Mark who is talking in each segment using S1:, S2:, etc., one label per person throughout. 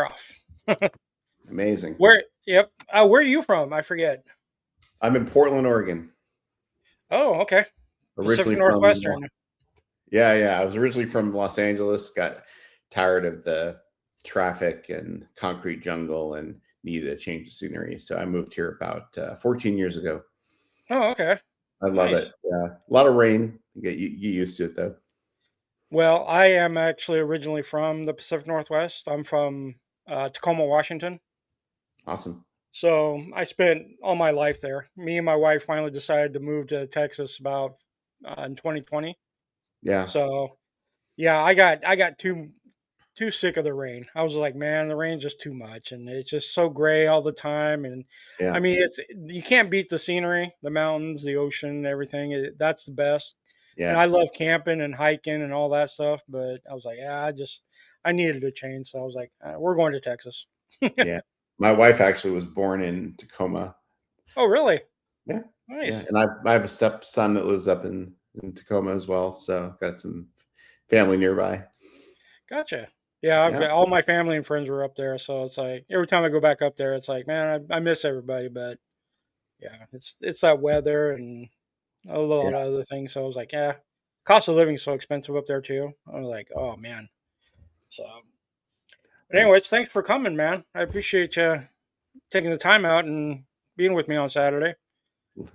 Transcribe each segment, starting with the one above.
S1: far off.
S2: Amazing.
S1: Where? Yep. Where are you from? I forget.
S2: I'm in Portland, Oregon.
S1: Oh, okay. Pacific
S2: Originally from,
S1: Northwestern.
S2: yeah. I was originally from Los Angeles. Got tired of the traffic and concrete jungle and needed a change of scenery. So I moved here about 14 years ago.
S1: Oh, okay.
S2: I love it.
S1: Nice.
S2: Yeah, a lot of rain. You get used to it though.
S1: Well, I am actually originally from the Pacific Northwest. I'm from Tacoma, Washington.
S2: Awesome.
S1: So I spent all my life there. Me and my wife finally decided to move to Texas about in 2020.
S2: Yeah,
S1: So yeah, I got too sick of the rain. I was like, man, the rain's just too much, and it's just so gray all the time. And I
S2: yeah,
S1: mean, it's you can't beat the scenery, the mountains, the ocean, everything. That's the best. And
S2: yeah,
S1: I love camping and hiking and all that stuff. But I was like, yeah, I needed a change. So I was like, we're going to Texas.
S2: yeah. My wife actually was born in Tacoma.
S1: Oh, really?
S2: Yeah, yeah,
S1: Nice.
S2: and I have a stepson that lives up in Tacoma as well. So got some family nearby.
S1: Gotcha. Yeah, I've
S2: Yeah,
S1: got all my family and friends were up there, so it's like every time I go back up there, it's like, man, I miss everybody, but yeah, it's that weather and a
S2: yeah.
S1: lot of other things. So I was like, yeah, cost of living is so expensive up there too. I was like, oh man. So, but
S2: Nice.
S1: anyways, thanks for coming, man. I appreciate you taking the time out and being with me on Saturday.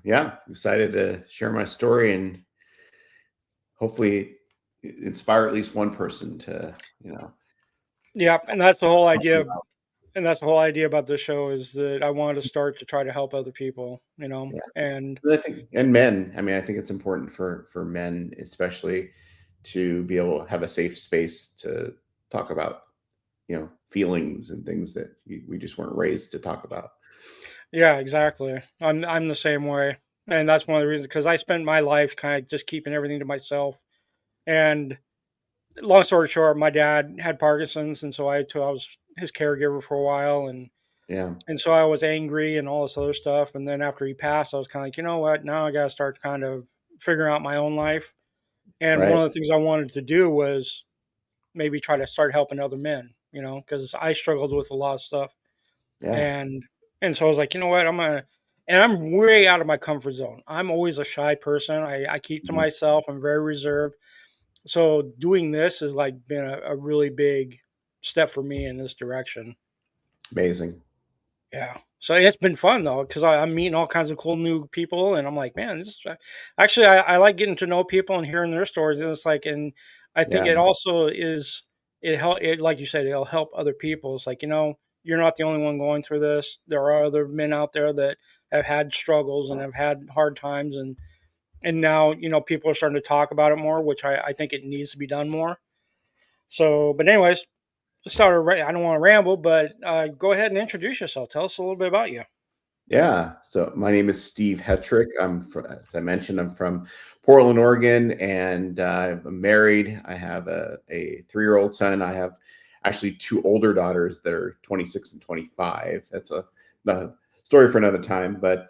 S2: Yeah, excited to share my story and hopefully inspire at least one person to,
S1: Yeah, and that's the whole
S2: help them
S1: idea.
S2: out.
S1: And that's the whole idea about this show is that I wanted to start to try to help other people,
S2: Yeah.
S1: and
S2: And I think, and men, I mean, I think it's important for men, especially to be able to have a safe space to talk about, feelings and things that we just weren't raised to talk about.
S1: yeah, exactly. I'm the same way, and that's one of the reasons because I spent my life kind of just keeping everything to myself. And long story short, my dad had Parkinson's, and so I was his caregiver for a while,
S2: Yeah.
S1: and so I was angry and all this other stuff. And then after he passed, I was kind of like, you know what? Now I got to start kind of figuring out my own life. And one
S2: Right.
S1: of the things I wanted to do was maybe try to start helping other men, because I struggled with a lot of stuff.
S2: Yeah.
S1: And and so I was like, you know what, and I'm way out of my comfort zone. I'm always a shy person. I keep to
S2: Mhm.
S1: myself. I'm very reserved. So doing this has like been a really big step for me in this direction.
S2: Amazing.
S1: Yeah. So it's been fun though, because I'm meeting all kinds of cool new people, and I'm like, man, this is actually I like getting to know people and hearing their stories. And it's like, and I think
S2: Yeah.
S1: it also is it like you said, it'll help other people. It's like you're not the only one going through this. There are other men out there that have had struggles and have had hard times, and now people are starting to talk about it more, which I think it needs to be done more. So, but anyways, I don't want to ramble, but go ahead and introduce yourself. Tell us a little bit about you.
S2: Yeah. So my name is Steve Hetrick. As I mentioned, I'm from Portland, Oregon, and I'm married. I have a 3-year-old son. I have actually two older daughters that are 26 and 25. That's a story for another time. But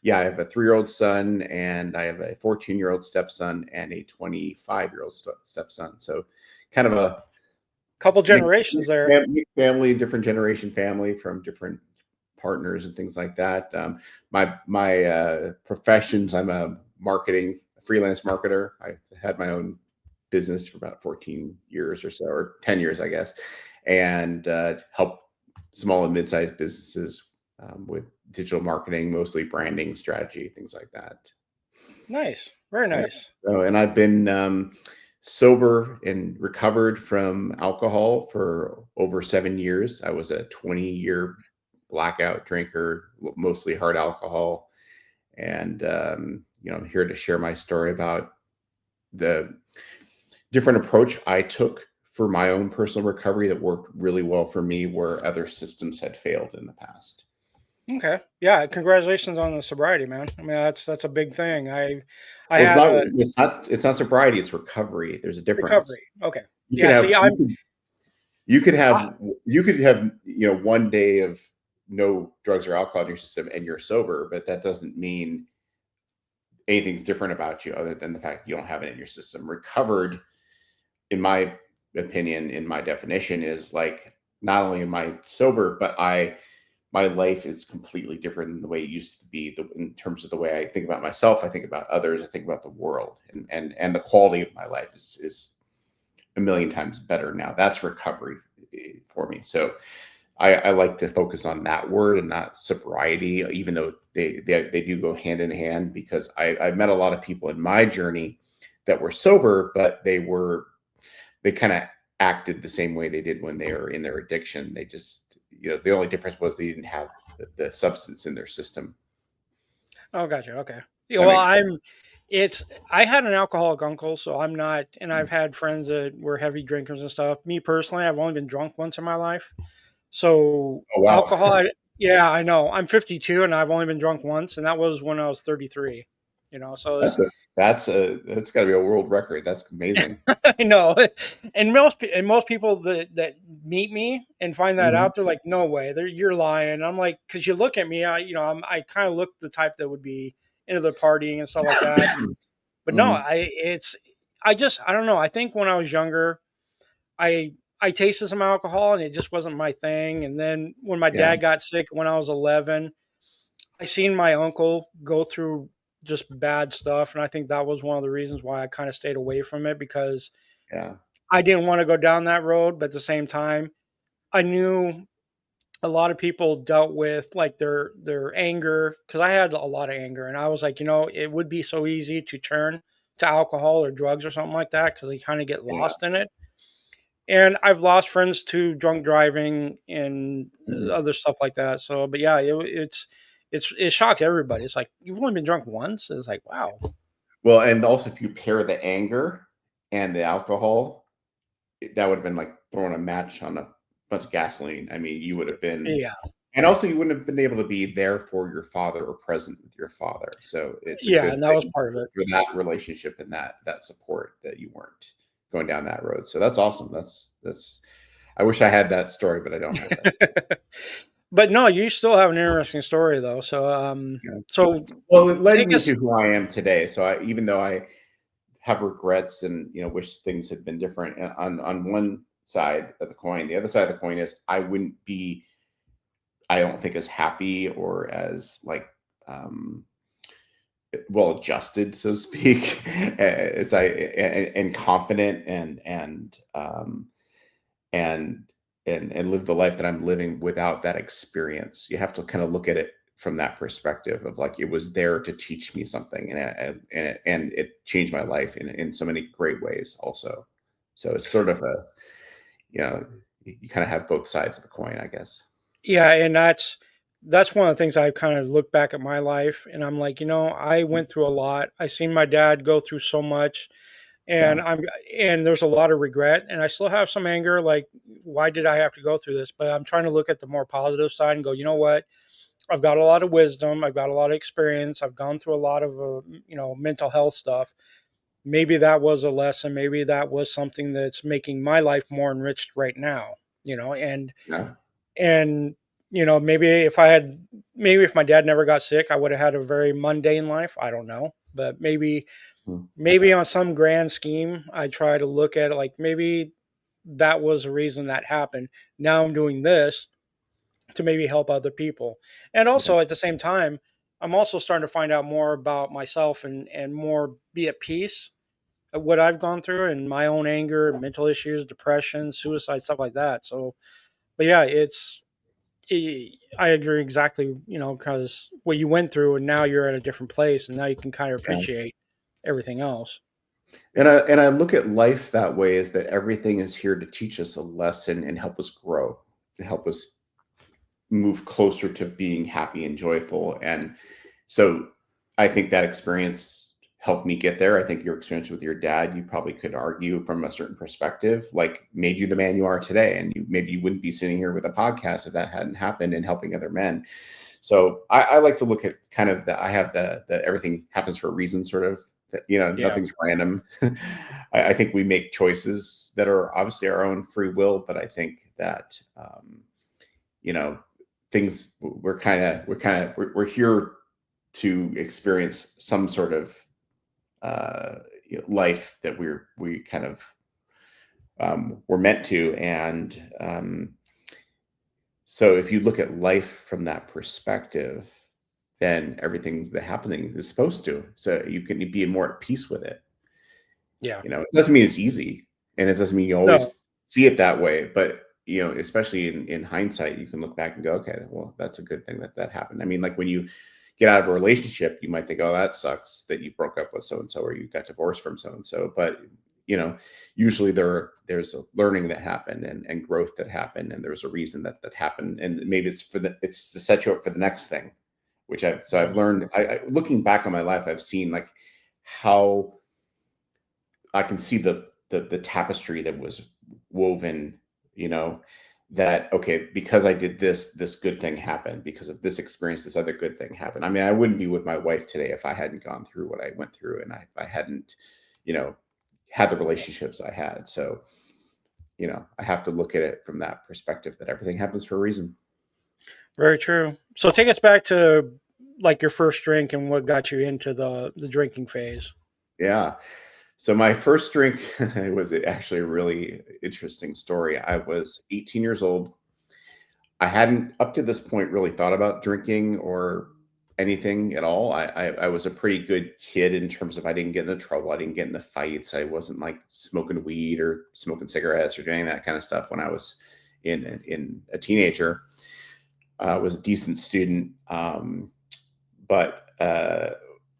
S2: yeah, I have a 3-year-old son, and I have a 14-year-old stepson and a 25-year-old stepson. So kind of a
S1: Couple generations there.
S2: mixed family, different generation family from different partners and things like that. My professions, I'm a freelance marketer. I had my own business for about 14 years or so, or 10 years, I guess, and help small and mid-sized businesses with digital marketing, mostly branding strategy, things like that.
S1: Nice. Very
S2: Yeah.
S1: nice.
S2: So, and I've been sober and recovered from alcohol for over 7 years. I was a 20-year blackout drinker, mostly hard alcohol. And, I'm here to share my story about the different approach I took for my own personal recovery that worked really well for me where other systems had failed in the past.
S1: Okay. Yeah, congratulations on the sobriety, man. I mean, that's a big thing. I
S2: Well,
S1: had a
S2: it's not sobriety, it's recovery. There's a difference.
S1: recovery. Okay.
S2: You could
S1: Yeah, see,
S2: have,
S1: I
S2: you could have, one day of no drugs or alcohol in your system and you're sober, but that doesn't mean anything's different about you other than the fact you don't have it in your system. Recovered, in my opinion, in my definition, is like not only am I sober, but my life is completely different than the way it used to be. In terms of the way I think about myself, I think about others, I think about the world, and the quality of my life is a million times better now. That's recovery for me. So I like to focus on that word and not sobriety, even though they do go hand in hand, because I've met a lot of people in my journey that were sober, but they kind of acted the same way they did when they were in their addiction. They just, the only difference was they didn't have the substance in their system.
S1: Oh, gotcha. Okay. Yeah,
S2: That
S1: well,
S2: makes sense.
S1: it's, I had an alcoholic uncle, so I'm not, and I've had friends that were heavy drinkers and stuff. Me personally, I've only been drunk once in my life. So
S2: Oh wow,
S1: alcohol, yeah, I know. I'm 52 and I've only been drunk once, and that was when I was 33. So
S2: that's
S1: it's,
S2: a that's got to be a world record. That's amazing.
S1: I know. And most people that meet me and find that
S2: Hmm.
S1: out, they're like, "No way, you're lying." I'm like, because you look at me, I kind of look the type that would be into the partying and stuff like that. But no,
S2: Hmm.
S1: I don't know. I think when I was younger, I tasted some alcohol and it just wasn't my thing. And then when my
S2: Yeah,
S1: dad got sick when I was 11, I seen my uncle go through just bad stuff, and I think that was one of the reasons why I kind of stayed away from it, because
S2: yeah,
S1: I didn't want to go down that road. But at the same time, I knew a lot of people dealt with like their anger, because I had a lot of anger, and I was like, it would be so easy to turn to alcohol or drugs or something like that, because you kind of get
S2: yeah.
S1: lost in it. And I've lost friends to drunk driving and
S2: Mhm.
S1: other stuff like that. So, but yeah, it shocks everybody. It's like, you've only been drunk once. It's like, wow.
S2: Well, and also if you pair the anger and the alcohol, that would have been like throwing a match on a bunch of gasoline. I mean, you would have been,
S1: Yeah,
S2: and also you wouldn't have been able to be there for your father or present with your father. So it's a
S1: yeah,
S2: good
S1: and that was
S2: thing
S1: part of it.
S2: for that relationship and that support that you weren't going down that road. So that's awesome. That's. I wish I had that story, but I don't have that story.
S1: But no, you still have an interesting story though. So,
S2: You know?
S1: so
S2: Well, it led
S1: take
S2: me
S1: us.
S2: to who I am today. So even though I have regrets and wish things had been different on one side of the coin, the other side of the coin is I wouldn't be, I don't think, as happy or as like um well adjusted, so to speak, as I and confident and and live the life that I'm living without that experience. You have to kind of look at it from that perspective of like it was there to teach me something, and it changed my life in so many great ways also. So it's sort of a, you kind of have both sides of the coin, I guess.
S1: Yeah, and that's one of the things I kind of look back at my life, and I'm like, I went through a lot. I seen my dad go through so much, and
S2: Yeah,
S1: and there's a lot of regret, and I still have some anger, like, why did I have to go through this? But I'm trying to look at the more positive side and go, you know what? I've got a lot of wisdom, I've got a lot of experience, I've gone through a lot of mental health stuff. Maybe that was a lesson, maybe that was something that's making my life more enriched right now, and
S2: yeah,
S1: and maybe if my dad never got sick, I would have had a very mundane life. I don't know, but
S2: mm,
S1: maybe on some grand scheme, I try to look at it like maybe that was the reason that happened. Now I'm doing this to maybe help other people. And
S2: yeah,
S1: also at the same time, I'm also starting to find out more about myself and more be at peace of what I've gone through and my own anger, mental issues, depression, suicide, stuff like that. So, but yeah, I agree exactly, because what you went through and now you're at a different place and now you can kind of
S2: yeah.
S1: appreciate everything else.
S2: And I look at life that way, is that everything is here to teach us a lesson and help us grow, to help us move closer to being happy and joyful. And so I think that experience helped me get there. I think your experience with your dad, you probably could argue from a certain perspective, like made you the man you are today. And maybe you wouldn't be sitting here with a podcast if that hadn't happened and helping other men. So I like to look at kind of I have the everything happens for a reason sort of,
S1: Yeah.
S2: nothing's random. I think we make choices that are obviously our own free will, but I think that, you know, things we're here to experience some sort of life that we kind of were meant to, and So if you look at life from that perspective, then everything's that happening is supposed to. So you can be more at peace with it.
S1: Yeah.
S2: You know, it doesn't mean it's easy, and it doesn't mean you
S1: No.
S2: always see it that way. But you know, especially in hindsight, you can look back and go, okay, well, that's a good thing that that happened. I mean, like when you get out of a relationship, you might think, oh, that sucks that you broke up with so and so, or you got divorced from so and so. But you know, usually there's a learning that happened and growth that happened, and there's a reason that that happened, and maybe it's to set you up for the next thing. Which I've learned. Looking back on my life, I've seen like how I can see the tapestry that was woven, you know, that okay, because I did this, this good thing happened. Because of this experience, this other good thing happened. I mean, I wouldn't be with my wife today if I hadn't gone through what I went through and I hadn't, you know, had the relationships I had. So, you know, I have to look at it from that perspective that everything happens for a reason.
S1: Very true. So take us back to like your first drink and what got you into the drinking phase.
S2: Yeah. So my first drink was actually a really interesting story. I was 18 years old. I hadn't up to this point really thought about drinking or anything at all. I was a pretty good kid in terms of I didn't get into trouble. I didn't get into fights. I wasn't like smoking weed or smoking cigarettes or doing that kind of stuff when I was in a teenager. I was a decent student, but I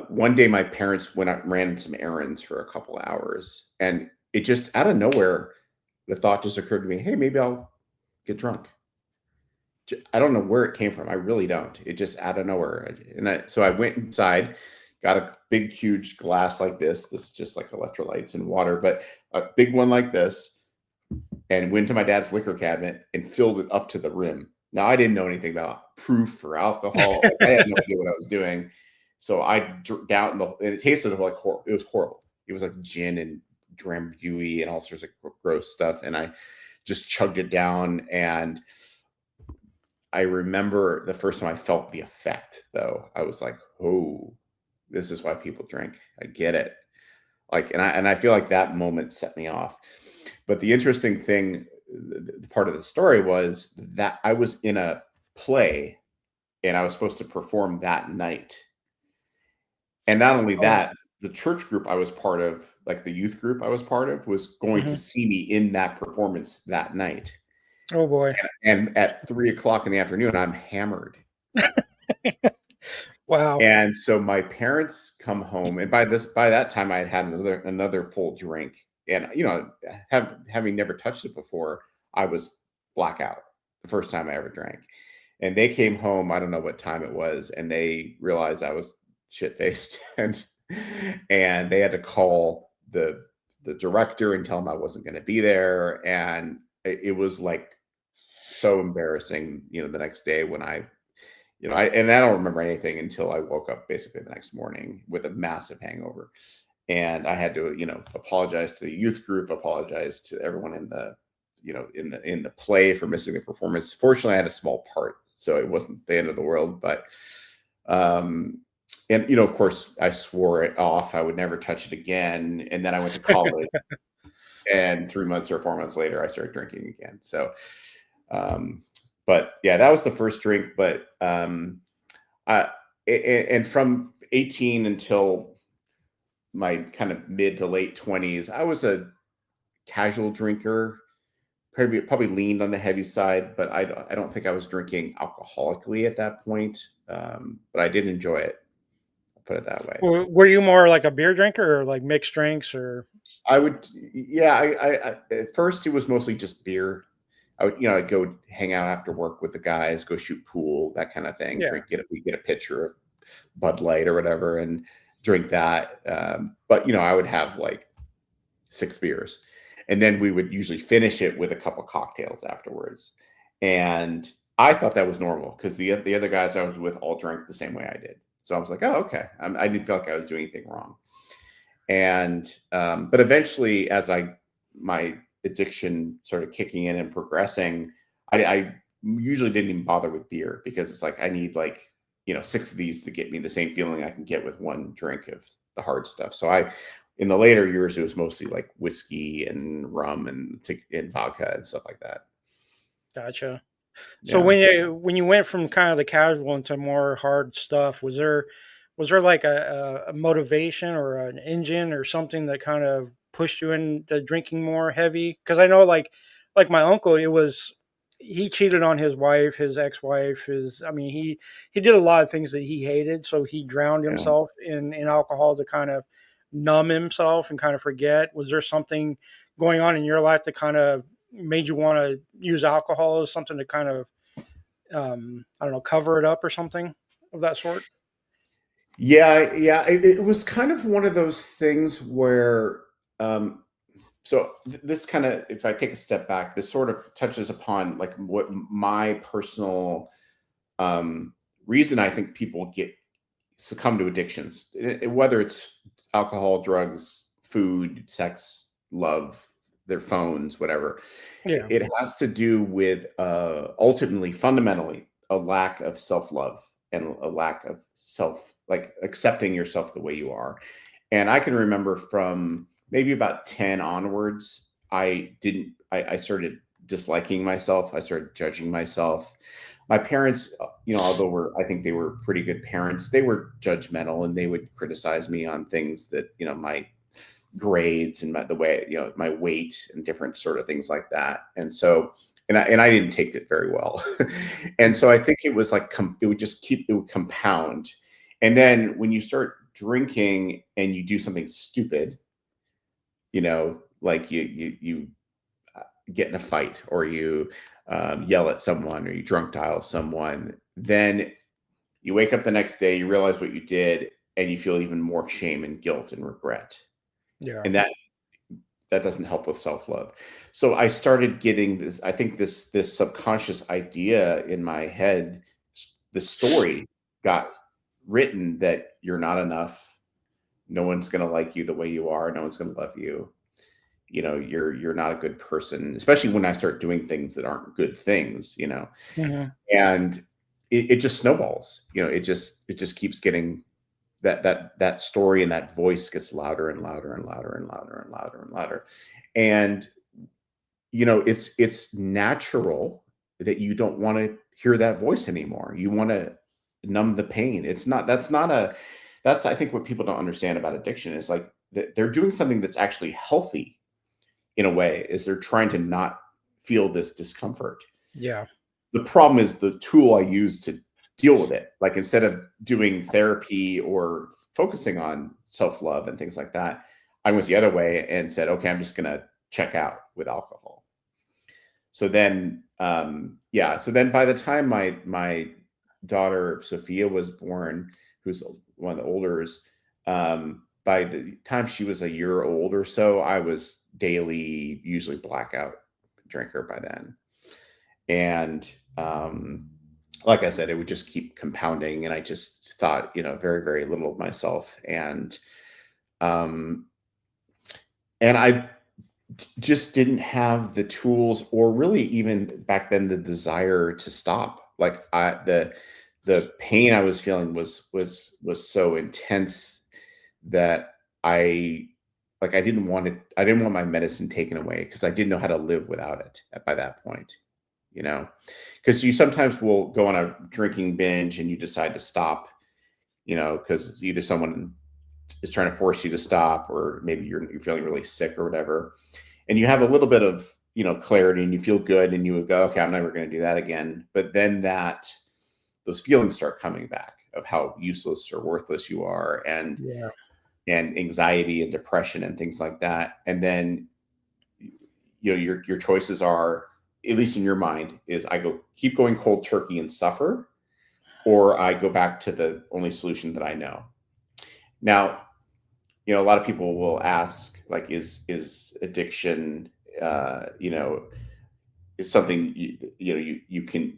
S2: one day my parents went out and ran some errands for a couple of hours, and it just out of nowhere the thought just occurred to me, hey, maybe I'll get drunk. I don't know where it came from. I really don't. It just out of nowhere. So I went inside, got a big, huge glass like this. This is just like electrolytes and water, but a big one like this, and went to my dad's liquor cabinet and filled it up to the rim. Now I didn't know anything about proof or alcohol. Like, I had no idea what I was doing. So I down and it tasted like it was horrible. It was like gin and drambuie and all sorts of gross stuff. And I just chugged it down. And I remember the first time I felt the effect, though. I was like, "Oh, this is why people drink. I get it." Like, and I feel like that moment set me off. But the interesting thing, the part of the story was that I was in a play and I was supposed to perform that night. And not only
S1: Oh.
S2: that, the church group I was part of, like the youth group I was part of, was going to
S1: Hmm.
S2: see me in that performance that night.
S1: Oh boy.
S2: And at 3 o'clock in the afternoon, I'm hammered.
S1: Wow.
S2: And so my parents come home, and by that time I had had another full drink, and you know, having never touched it before, I was blackout the first time I ever drank. And they came home, I don't know what time it was, and they realized I was shit faced, and they had to call the director and tell him I wasn't going to be there, and it was like so embarrassing, you know, the next day when I don't remember anything until I woke up basically the next morning with a massive hangover. And I had to, you know, apologize to the youth group, apologize to everyone in the, you know, in the play for missing the performance. Fortunately, I had a small part, so it wasn't the end of the world. But and you know, of course, I swore it off. I would never touch it again. And then I went to college, and 3 months or 4 months later, I started drinking again. So um, but yeah, that was the first drink. But I and from 18 until my kind of mid to late 20s, I was a casual drinker. Probably leaned on the heavy side, but I don't think I was drinking alcoholically at that point. But I did enjoy it. I'll put it that way.
S1: Were you more like a beer drinker or like mixed drinks or?
S2: I would, yeah. At first it was mostly just beer. I would, you know, I'd go hang out after work with the guys, go shoot pool, that kind of thing.
S1: Yeah.
S2: We get a pitcher of Bud Light or whatever, and drink that. But you know, I would have like 6 beers, and then we would usually finish it with a couple cocktails afterwards. And I thought that was normal because the other guys I was with all drank the same way I did. So I was like, oh, okay. I didn't feel like I was doing anything wrong. And but eventually, as my addiction started kicking in and progressing, I usually didn't even bother with beer because it's like I need like, you know, 6 of these to get me the same feeling I can get with one drink of the hard stuff. So in the later years, it was mostly like whiskey and rum and vodka and stuff like that.
S1: Gotcha. So
S2: Yeah.
S1: when you went from kind of the casual into more hard stuff, was there like a motivation or an engine or something that kind of pushed you into drinking more heavy? Because I know like my uncle, it was he cheated on his wife, his ex-wife, his I mean he did a lot of things that he hated, so he drowned
S2: Yeah.
S1: himself in alcohol to kind of numb himself and kind of forget. Was there something going on in your life that kind of made you want to use alcohol as something to kind of I don't know, cover it up or something of that sort?
S2: Yeah, yeah. It was kind of one of those things where, um, this kind of, if I take a step back, this sort of touches upon like what my personal um, reason I think people get succumb to addictions, whether it's alcohol, drugs, food, sex, love, their phones, whatever.
S1: Yeah,
S2: It has to do with ultimately, fundamentally, a lack of self love and a lack of self, like accepting yourself the way you are. And I can remember from maybe about 10 onwards, I started disliking myself. I started judging myself. My parents, although I think they were pretty good parents, they were judgmental and they would criticize me on things that, my grades and the way, my weight and different sort of things like that. And so, and I didn't take it very well. And so I think it was like, it would compound. And then when you start drinking and you do something stupid, like you get in a fight, or you yell at someone, or you drunk dial someone, then you wake up the next day, you realize what you did, and you feel even more shame and guilt and regret.
S1: yeah,
S2: And that doesn't help with self-love. So I started getting this, I think this subconscious idea in my head, the story got written that you're not enough. No one's going to like you the way you are. No one's going to love you. You're not a good person, especially when I start doing things that aren't good things,
S1: hmm,
S2: and it just snowballs. It just keeps getting that story, and that voice gets louder and louder and louder and louder and louder and louder. And it's natural that you don't want to hear that voice anymore. You want to numb the pain. That's I think what people don't understand about addiction is like they're doing something that's actually healthy in a way, is they're trying to not feel this discomfort.
S1: yeah,
S2: The problem is the tool I use to deal with it. Like, instead of doing therapy or focusing on self-love and things like that, I went the other way and said, okay, I'm just going to check out with alcohol. So then, yeah. So then by the time my daughter Sophia was born, who's one of the olders, by the time she was a year old or so, I was daily, usually blackout drinker by then. And like I said, it would just keep compounding, and I just thought, very, very little of myself. Um, and I just didn't have the tools, or really even back then the desire to stop. Like, the pain I was feeling was so intense that I I didn't want it. I didn't want my medicine taken away, because I didn't know how to live without it by that point. Because you sometimes will go on a drinking binge and you decide to stop, because either someone is trying to force you to stop, or maybe you're feeling really sick or whatever, and you have a little bit of clarity, and you feel good, and you would go, okay, I'm never going to do that again. But then those feelings start coming back of how useless or worthless you are, and
S1: yeah,
S2: anxiety and depression and things like that. And then your choices are, at least in your mind, is I keep going cold turkey and suffer, or I go back to the only solution that I know. Now, a lot of people will ask, like, is addiction, is something you can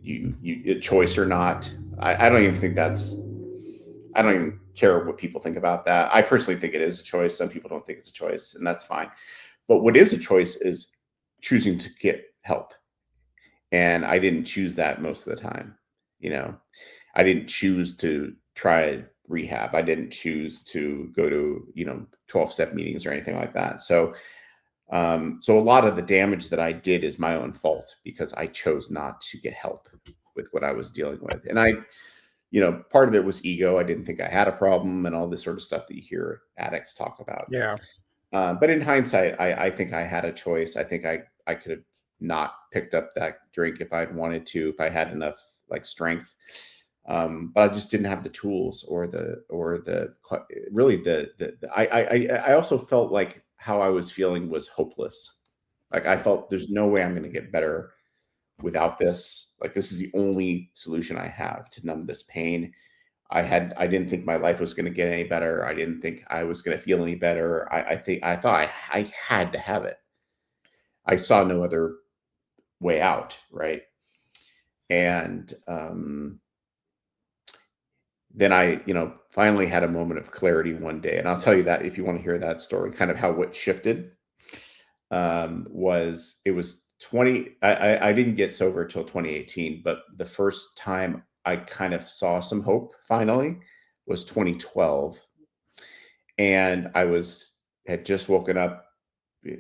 S2: a choice or not? I don't even think I don't even care what people think about that. I personally think it is a choice. Some people don't think it's a choice, and that's fine. But what is a choice is choosing to get help. And I didn't choose that most of the time. You know, I didn't choose to try rehab. I didn't choose to go to, 12-step meetings or anything like that. So So a lot of the damage that I did is my own fault because I chose not to get help with what I was dealing with. And part of it was ego. I didn't think I had a problem and all this sort of stuff that you hear addicts talk about.
S1: Yeah.
S2: But in hindsight, I think I had a choice. I think I could have not picked up that drink if I'd wanted to, if I had enough like strength. But I just didn't have the tools or really I also felt like how I was feeling was hopeless. Like I felt there's no way I'm going to get better without this. Like this is the only solution I have to numb this pain. I didn't think my life was going to get any better. I didn't think I was going to feel any better. I thought I had to have it. I saw no other way out, right? And then I, finally had a moment of clarity one day. And I'll tell you that if you want to hear that story, kind of how what shifted was it was 20. I didn't get sober till 2018, but the first time I kind of saw some hope finally was 2012. And had just woken up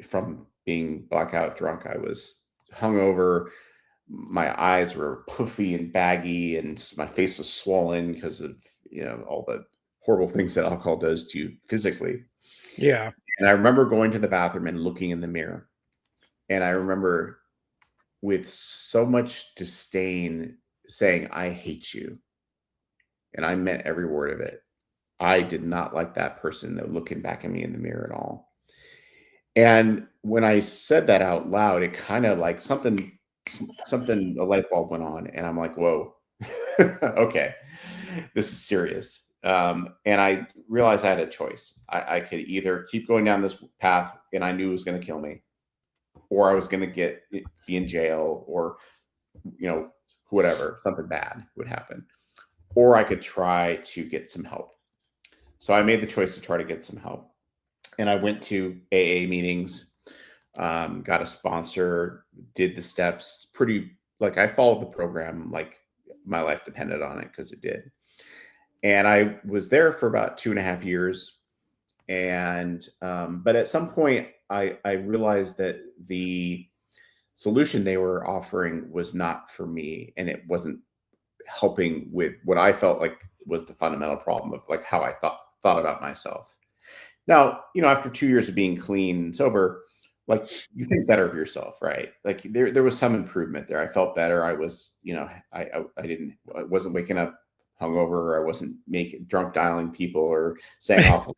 S2: from being blackout drunk. I was hungover. My eyes were puffy and baggy, and my face was swollen because of all the horrible things that alcohol does to you physically.
S1: Yeah.
S2: And I remember going to the bathroom and looking in the mirror, and I remember with so much disdain saying, "I hate you," and I meant every word of it. I did not like that person that looking back at me in the mirror at all. And when I said that out loud, it kind of like something, a light bulb went on, and I'm like, whoa, okay, this is serious. And I realized I had a choice. I could either keep going down this path, and I knew it was going to kill me, or I was going to be in jail, or whatever, something bad would happen, or I could try to get some help. So I made the choice to try to get some help. And I went to AA meetings, got a sponsor, did the steps I followed the program like my life depended on it because it did. And I was there for about 2.5 years. And, but at some point I realized that the solution they were offering was not for me. And it wasn't helping with what I felt like was the fundamental problem of like how I thought about myself. Now, after 2 years of being clean and sober, like you think better of yourself, right? Like there was some improvement there. I felt better. I was, I wasn't waking up hungover. I wasn't drunk dialing people or saying awful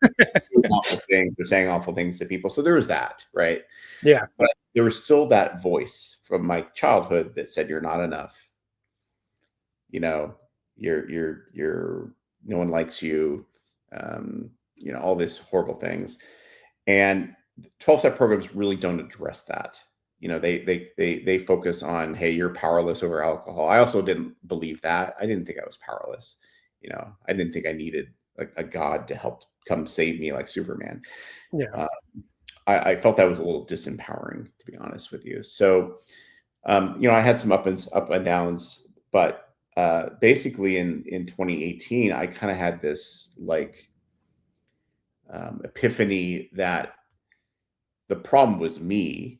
S2: things or saying awful things to people. So there was that, right?
S1: Yeah.
S2: But there was still that voice from my childhood that said, "You're not enough. You're no one likes you." All these horrible things. And 12-step programs really don't address that. They focus on, hey, you're powerless over alcohol. I also didn't believe that. I didn't think I was powerless. I didn't think I needed a God to help come save me like Superman.
S1: Yeah.
S2: I felt that was a little disempowering, to be honest with you. So, I had some up and downs, but basically in 2018, I kind of had this like epiphany that the problem was me,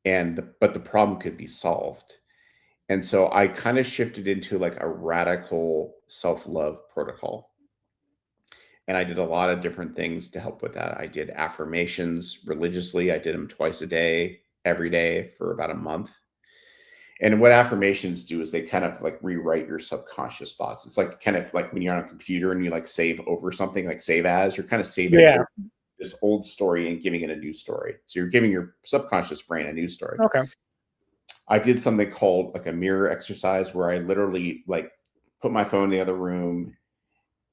S2: but the problem could be solved. And so I kind of shifted into like a radical self-love protocol. And I did a lot of different things to help with that. I did affirmations religiously. I did them twice a day, every day for about a month. And what affirmations do is they kind of like rewrite your subconscious thoughts. It's like kind of like when you're on a computer and you like save over something, like save as, you're kind of saving this old story and giving it a new story. So you're giving your subconscious brain a new story.
S1: Okay.
S2: I did something called like a mirror exercise where I literally like put my phone in the other room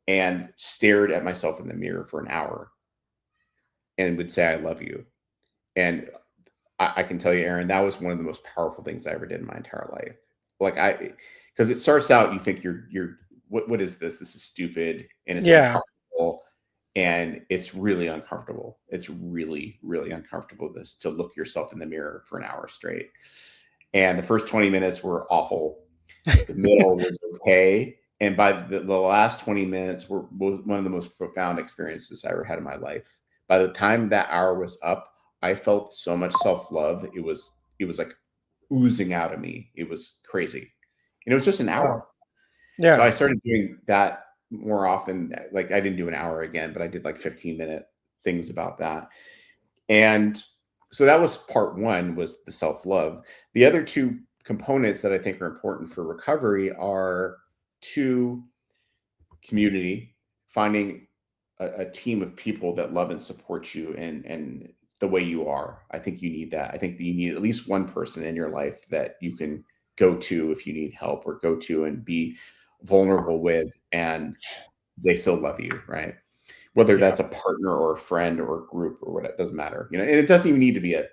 S2: and stared at myself in the mirror for an hour and would say, "I love you." And I can tell you, Aaron, that was one of the most powerful things I ever did in my entire life. Because it starts out, you think what is this? This is stupid. And it's uncomfortable. And it's really uncomfortable. It's really, really uncomfortable to look yourself in the mirror for an hour straight. And the first 20 minutes were awful. The middle was okay. And by the last 20 minutes were one of the most profound experiences I ever had in my life. By the time that hour was up, I felt so much self-love. It was like oozing out of me. It was crazy. And it was just an
S1: Wow.
S2: hour. So I
S1: Yeah.
S2: started doing that more often. Like I didn't do an hour again, but I did like 15-minute things about that. And so that was part one, was the self-love. The other two components that I think are important for recovery are two: community, finding a team of people that love and support you and the way you are. I think you need that. I think that you need at least one person in your life that you can go to if you need help, or go to and be vulnerable with, and they still love you, right? Whether
S1: Yeah.
S2: that's a partner or a friend or a group or what, it doesn't matter. And it doesn't even need to be a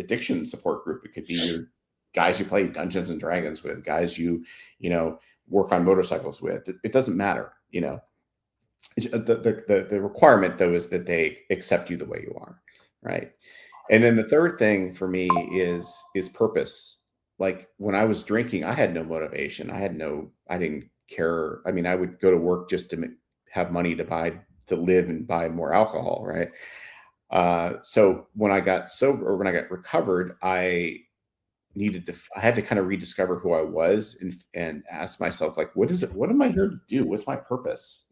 S2: addiction support group. It could be your guys you play Dungeons and Dragons with, guys you know work on motorcycles with. It doesn't matter. The requirement though is that they accept you the way you are, right? And then the third thing for me is purpose. Like when I was drinking, I had no motivation. I didn't care. I mean, I would go to work just to have money to live and buy more alcohol, right? So when I got sober, or when I got recovered, I had to kind of rediscover who I was, and ask myself, like, what is it? What am I here to do? What's my purpose?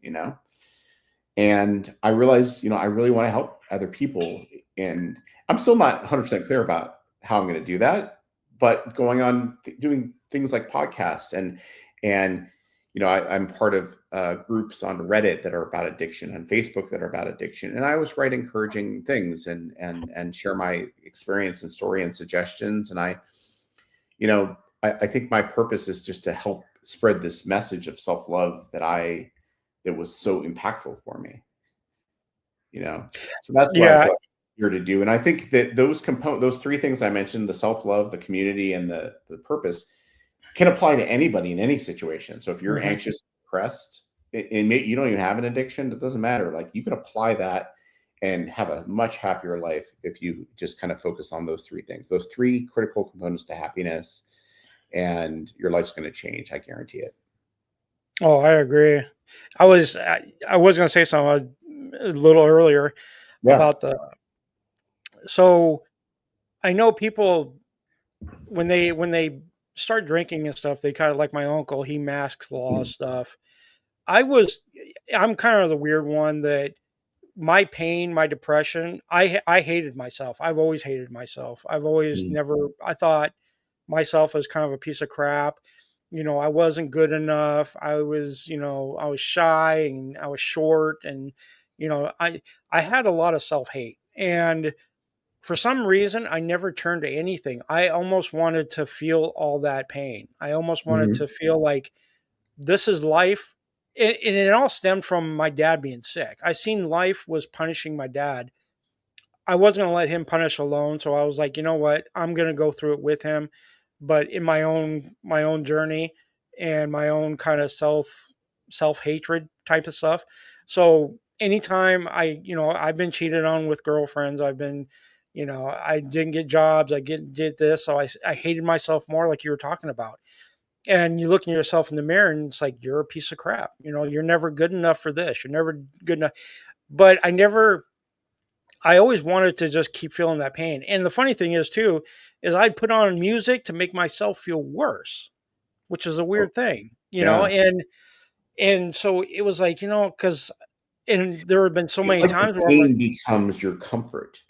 S2: And I realized, I really want to help other people. And I'm still not 100% clear about how I'm going to do that, but going on doing things like podcasts, and I'm part of groups on Reddit that are about addiction, on Facebook that are about addiction, and I always write encouraging things, and share my experience and story and suggestions. And I think my purpose is just to help spread this message of self-love that was so impactful for me, you know. So that's what I
S1: Yeah.
S2: feel like I'm here to do. And I think that those three things I mentioned, the self-love, the community, and the purpose, can apply to anybody in any situation. So if you're
S1: Hmm.
S2: anxious, depressed, and you don't even have an addiction, it doesn't matter. Like, you can apply that and have a much happier life if you just kind of focus on those three things, those three critical components to happiness, and your life's going to change. I guarantee it.
S1: Oh, I agree. I was going to say something a little earlier
S2: Yeah.
S1: about the. So I know people when they start drinking and stuff, they kind of, like my uncle. He masks a lot of
S2: Mm,
S1: stuff. I was. I'm kind of the weird one that my pain, my depression, I hated myself. I've always hated myself. I've always
S2: mm,
S1: never I thought myself as kind of a piece of crap. I wasn't good enough. I was shy and I was short, and I had a lot of self-hate. And for some reason I never turned to anything. I almost wanted to feel all that pain. I almost wanted to
S2: mhm,
S1: feel like this is life. And it all stemmed from my dad being sick. I seen life was punishing my dad. I wasn't going to let him punish alone, so I was like, you know what, I'm going to go through it with him, but in my own journey, and my own kind of self hatred type of stuff. So anytime I've been cheated on with girlfriends, I didn't get jobs, did this, so I hated myself more, like you were talking about. And you look at yourself in the mirror and it's like, you're a piece of crap. You're never good enough for this. You're never good enough. But I always wanted to just keep feeling that pain. And the funny thing is too, is I'd put on music to make myself feel worse, which is a
S2: oh,
S1: weird thing,
S2: yeah.
S1: and so it was like, because, and there have been so
S2: It's
S1: many
S2: like the
S1: times where I'm like,
S2: pain becomes your comfort.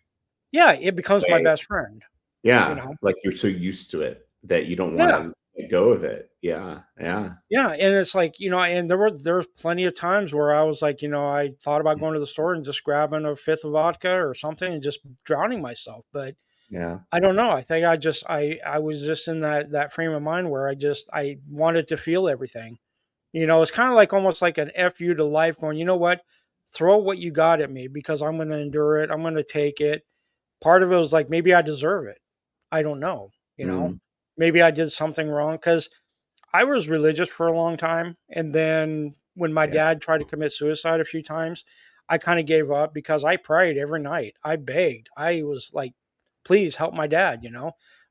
S1: yeah, it becomes my
S2: Way.
S1: best friend, you
S2: Yeah,
S1: know?
S2: like you're so used to it that you don't
S1: Yeah.
S2: wanna let go of it. Yeah, yeah,
S1: Yeah, and it's like, and there's plenty of times where I was like, I thought about going to the store and just grabbing a fifth of vodka or something and just drowning myself. But
S2: yeah.
S1: I don't know. I think I was just in that frame of mind where I wanted to feel everything. It's kind of like almost like an fu to life, going, you know what? Throw what you got at me, because I'm going to endure it. I'm going to take it. Part of it was like, maybe I deserve it. I don't know.
S2: Mm,
S1: Maybe I did something wrong, because I was religious for a long time, and then when my
S2: yeah,
S1: dad tried to commit suicide a few times, I kind of gave up, because I prayed every night. I begged. I was like, "Please help my dad,"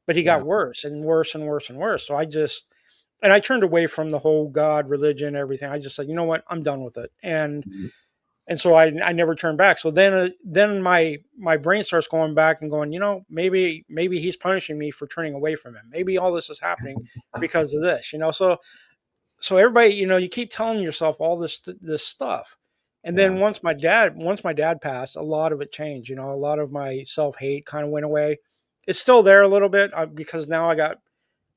S1: But he
S2: yeah.
S1: got worse and worse and worse and worse. So I turned away from the whole God, religion, everything. I just said, "You know what? I'm done with it." And
S2: Mhm.
S1: And so I never turned back. So then my brain starts going back and going, maybe he's punishing me for turning away from him. Maybe all this is happening because of this. So everybody, you keep telling yourself all this stuff. And then
S2: Yeah.
S1: once my dad passed, a lot of it changed. A lot of my self-hate kind of went away. It's still there a little bit, because now I got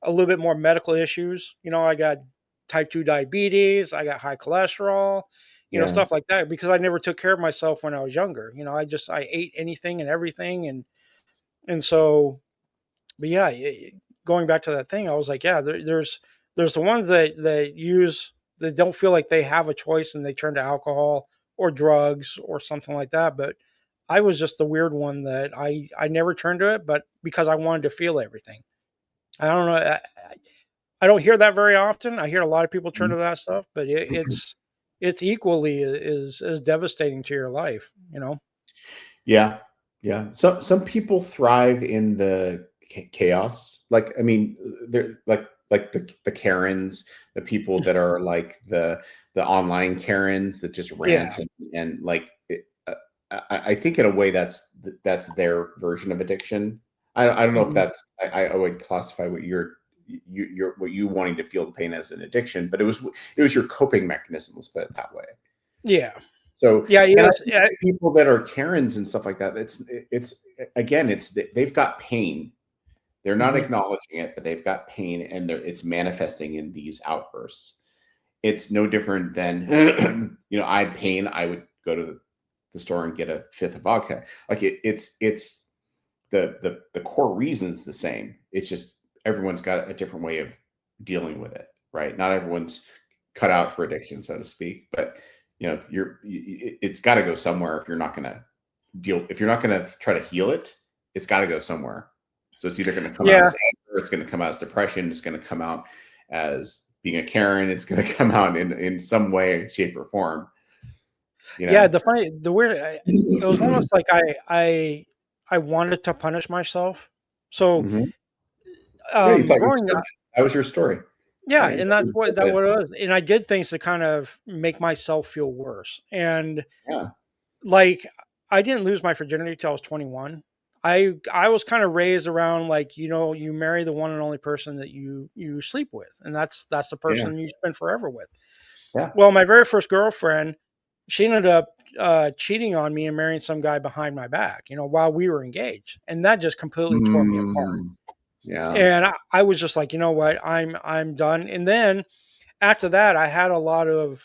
S1: a little bit more medical issues. I got type 2 diabetes, I got high cholesterol,
S2: Yeah.
S1: stuff like that, because I never took care of myself when I was younger. I ate anything and everything, and so, but yeah, going back to that thing, I was like, yeah, there's the ones that don't feel like they have a choice and they turn to alcohol or drugs or something like that. But I was just the weird one that I never turned to it, but because I wanted to feel everything. I don't know. I don't hear that very often. I hear a lot of people turn
S2: Mhm.
S1: to that stuff, but it's equally as devastating to your life.
S2: Yeah. Yeah. Some people thrive in the chaos. Like, I mean, they're like the Karens, the people that are like the online Karens that just
S1: Yeah.
S2: rant and like I think in a way that's their version of addiction. I don't know if
S1: Mhm.
S2: I would classify what you're what you wanting to feel the pain as an addiction, but it was your coping mechanism. Let's put it that way.
S1: Yeah.
S2: So,
S1: Yeah.
S2: and I
S1: Yes.
S2: think the people that are Karens and stuff like that, it's again, they've got pain. They're not
S1: Mhm.
S2: acknowledging it, but they've got pain, and it's manifesting in these outbursts. It's no different than I had pain. I would go to the store and get a fifth of vodka. Like it's the core reason's the same. It's just everyone's got a different way of dealing with it, right? Not everyone's cut out for addiction, so to speak. But it's got to go somewhere. If you're not going to try to heal it, it's got to go somewhere. So it's either going to come out
S1: Yeah.
S2: as anger, it's going to come out as depression, it's going to come out as being a Karen, it's going to come out in some way, shape, or form. You
S1: Yeah.
S2: know.
S1: The weird. It was almost like I wanted to punish myself. So,
S2: Mhm. Yeah, you thought you
S1: growing
S2: said
S1: up,
S2: that. That was your story.
S1: yeah,
S2: Right? You
S1: and
S2: thought
S1: that's
S2: you said
S1: what
S2: that.
S1: it was. And I did things to kind of make myself feel worse. And
S2: Yeah.
S1: like, I didn't lose my virginity till I was 21. I was kind of raised around, like, you marry the one and only person that you sleep with, and that's the
S2: Yeah.
S1: person you spend forever with.
S2: Yeah.
S1: Well, my very first girlfriend, she ended up cheating on me and marrying some guy behind my back, while we were engaged, and that just completely tore me apart.
S2: Mm, yeah.
S1: And I was just like, you know what, I'm done. And then after that, I had a lot of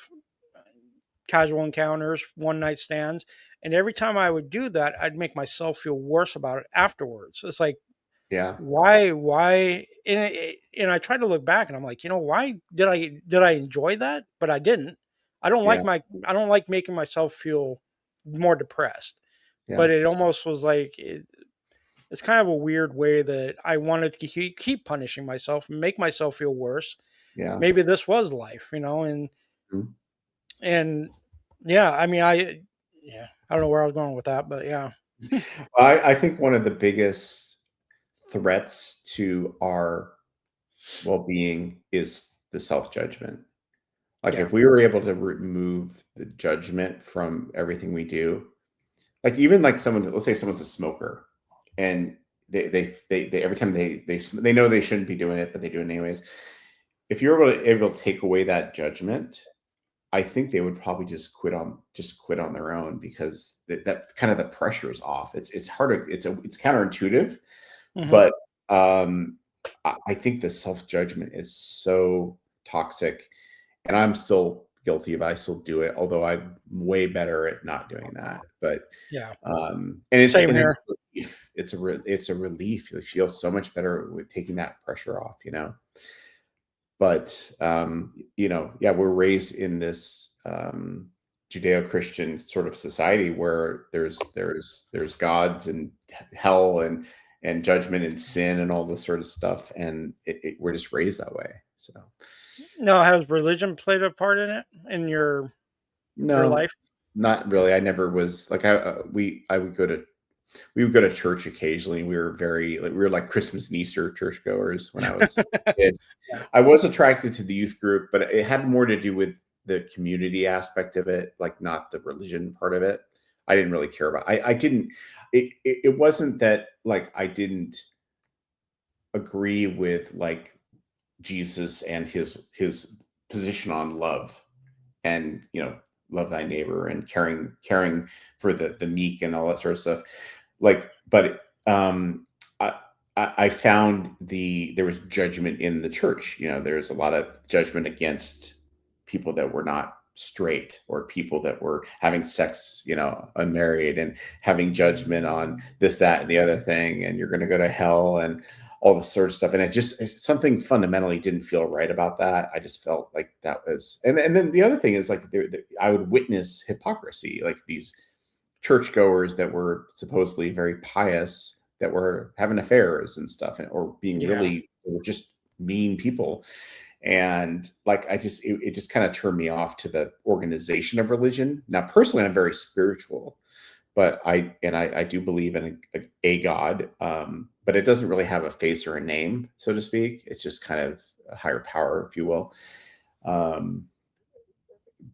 S1: casual encounters, one night stands. And every time I would do that, I'd make myself feel worse about it afterwards. It's like,
S2: Yeah.
S1: why? And I try to look back and I'm like, why did I enjoy that? But I didn't.
S2: Yeah.
S1: I don't like making myself feel more depressed.
S2: Yeah.
S1: But it almost was like, it's kind of a weird way that I wanted to keep punishing myself and make myself feel worse.
S2: Yeah.
S1: Maybe this was life,
S2: Mhm.
S1: and yeah, I don't know where I was going with that, but yeah.
S2: I think one of the biggest threats to our well-being is the self-judgment. Like,
S1: Yeah.
S2: if we were able to remove the judgment from everything we do, like, even like someone, let's say someone's a smoker, and they every time they know they shouldn't be doing it, but they do it anyways. If you're able to take away that judgment, I think they would probably just quit on their own, because that kind of the pressure is off. It's hard to it's counterintuitive,
S1: Hmm.
S2: but I think the self-judgment is so toxic, and I'm still guilty of it. I still do it, although I'm way better at not doing that. But
S1: Yeah.
S2: and it's
S1: Same
S2: and it's
S1: here.
S2: relief. It's a relief. You feel so much better with taking that pressure off. But yeah, we're raised in this Judeo-Christian sort of society where there's gods and hell and judgment and sin and all this sort of stuff, and we're just raised that way. So
S1: Now, has religion played a part in it, in your
S2: no,
S1: life?
S2: not really. I never was like I would go to we would go to church occasionally. We were like Christmas and Easter churchgoers when I was a kid.
S1: Yeah.
S2: I was attracted to the youth group, but it had more to do with the community aspect of it, like not the religion part of it. I didn't really care about. I didn't. It wasn't that like I didn't agree with like Jesus and his position on love, and love thy neighbor and caring for the meek and all that sort of stuff. Like, but I I found there was judgment in the church. There's a lot of judgment against people that were not straight, or people that were having sex, unmarried, and having judgment on this, that, and the other thing, and you're going to go to hell and all this sort of stuff. And something fundamentally didn't feel right about that. I just felt like that was, and then the other thing is like I would witness hypocrisy, like these churchgoers that were supposedly very pious that were having affairs and stuff, or being
S1: Yeah.
S2: really, they were just mean people. And like it just kind of turned me off to the organization of religion. Now personally, I'm very spiritual, but I do believe in a God, but it doesn't really have a face or a name, so to speak. It's just kind of a higher power, if you will. um,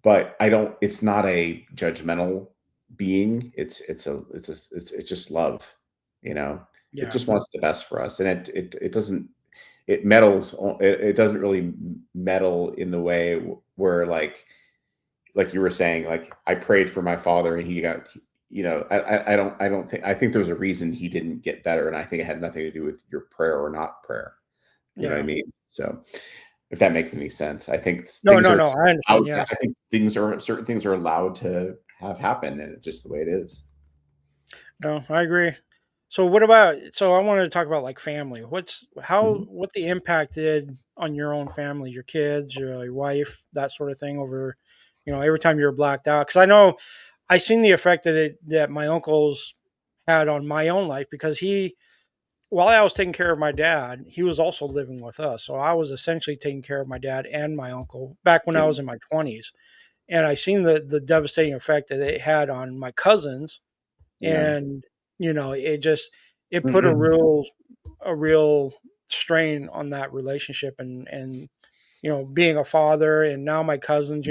S2: but I don't. It's not a judgmental being. It's just love. It
S1: Yeah.
S2: just wants the best for us, and it doesn't. It meddles. It doesn't really meddle in the way where like you were saying, like I prayed for my father and he got. I don't think. I think there was a reason he didn't get better, and I think it had nothing to do with your prayer or not prayer. You know what I
S1: Yeah.
S2: mean? So if that makes any sense. I think
S1: No,
S2: things
S1: no,
S2: are
S1: no. I understand.
S2: allowed.
S1: Yeah.
S2: I think certain things are allowed to have happen, and it's just the way it is.
S1: No, I agree. So what about, so I wanted to talk about like family.
S2: Mhm.
S1: What the impact did on your own family, your kids, your wife, that sort of thing over, every time you were blacked out. Cause I know I seen the effect that my uncles had on my own life, because while I was taking care of my dad, he was also living with us. So I was essentially taking care of my dad and my uncle back when I
S2: Yeah,
S1: was in my 20s. And I seen the devastating effect that it had on my cousins.
S2: yeah.
S1: And it put
S2: Mhm.
S1: a real strain on that relationship. And being a father, and now my cousins,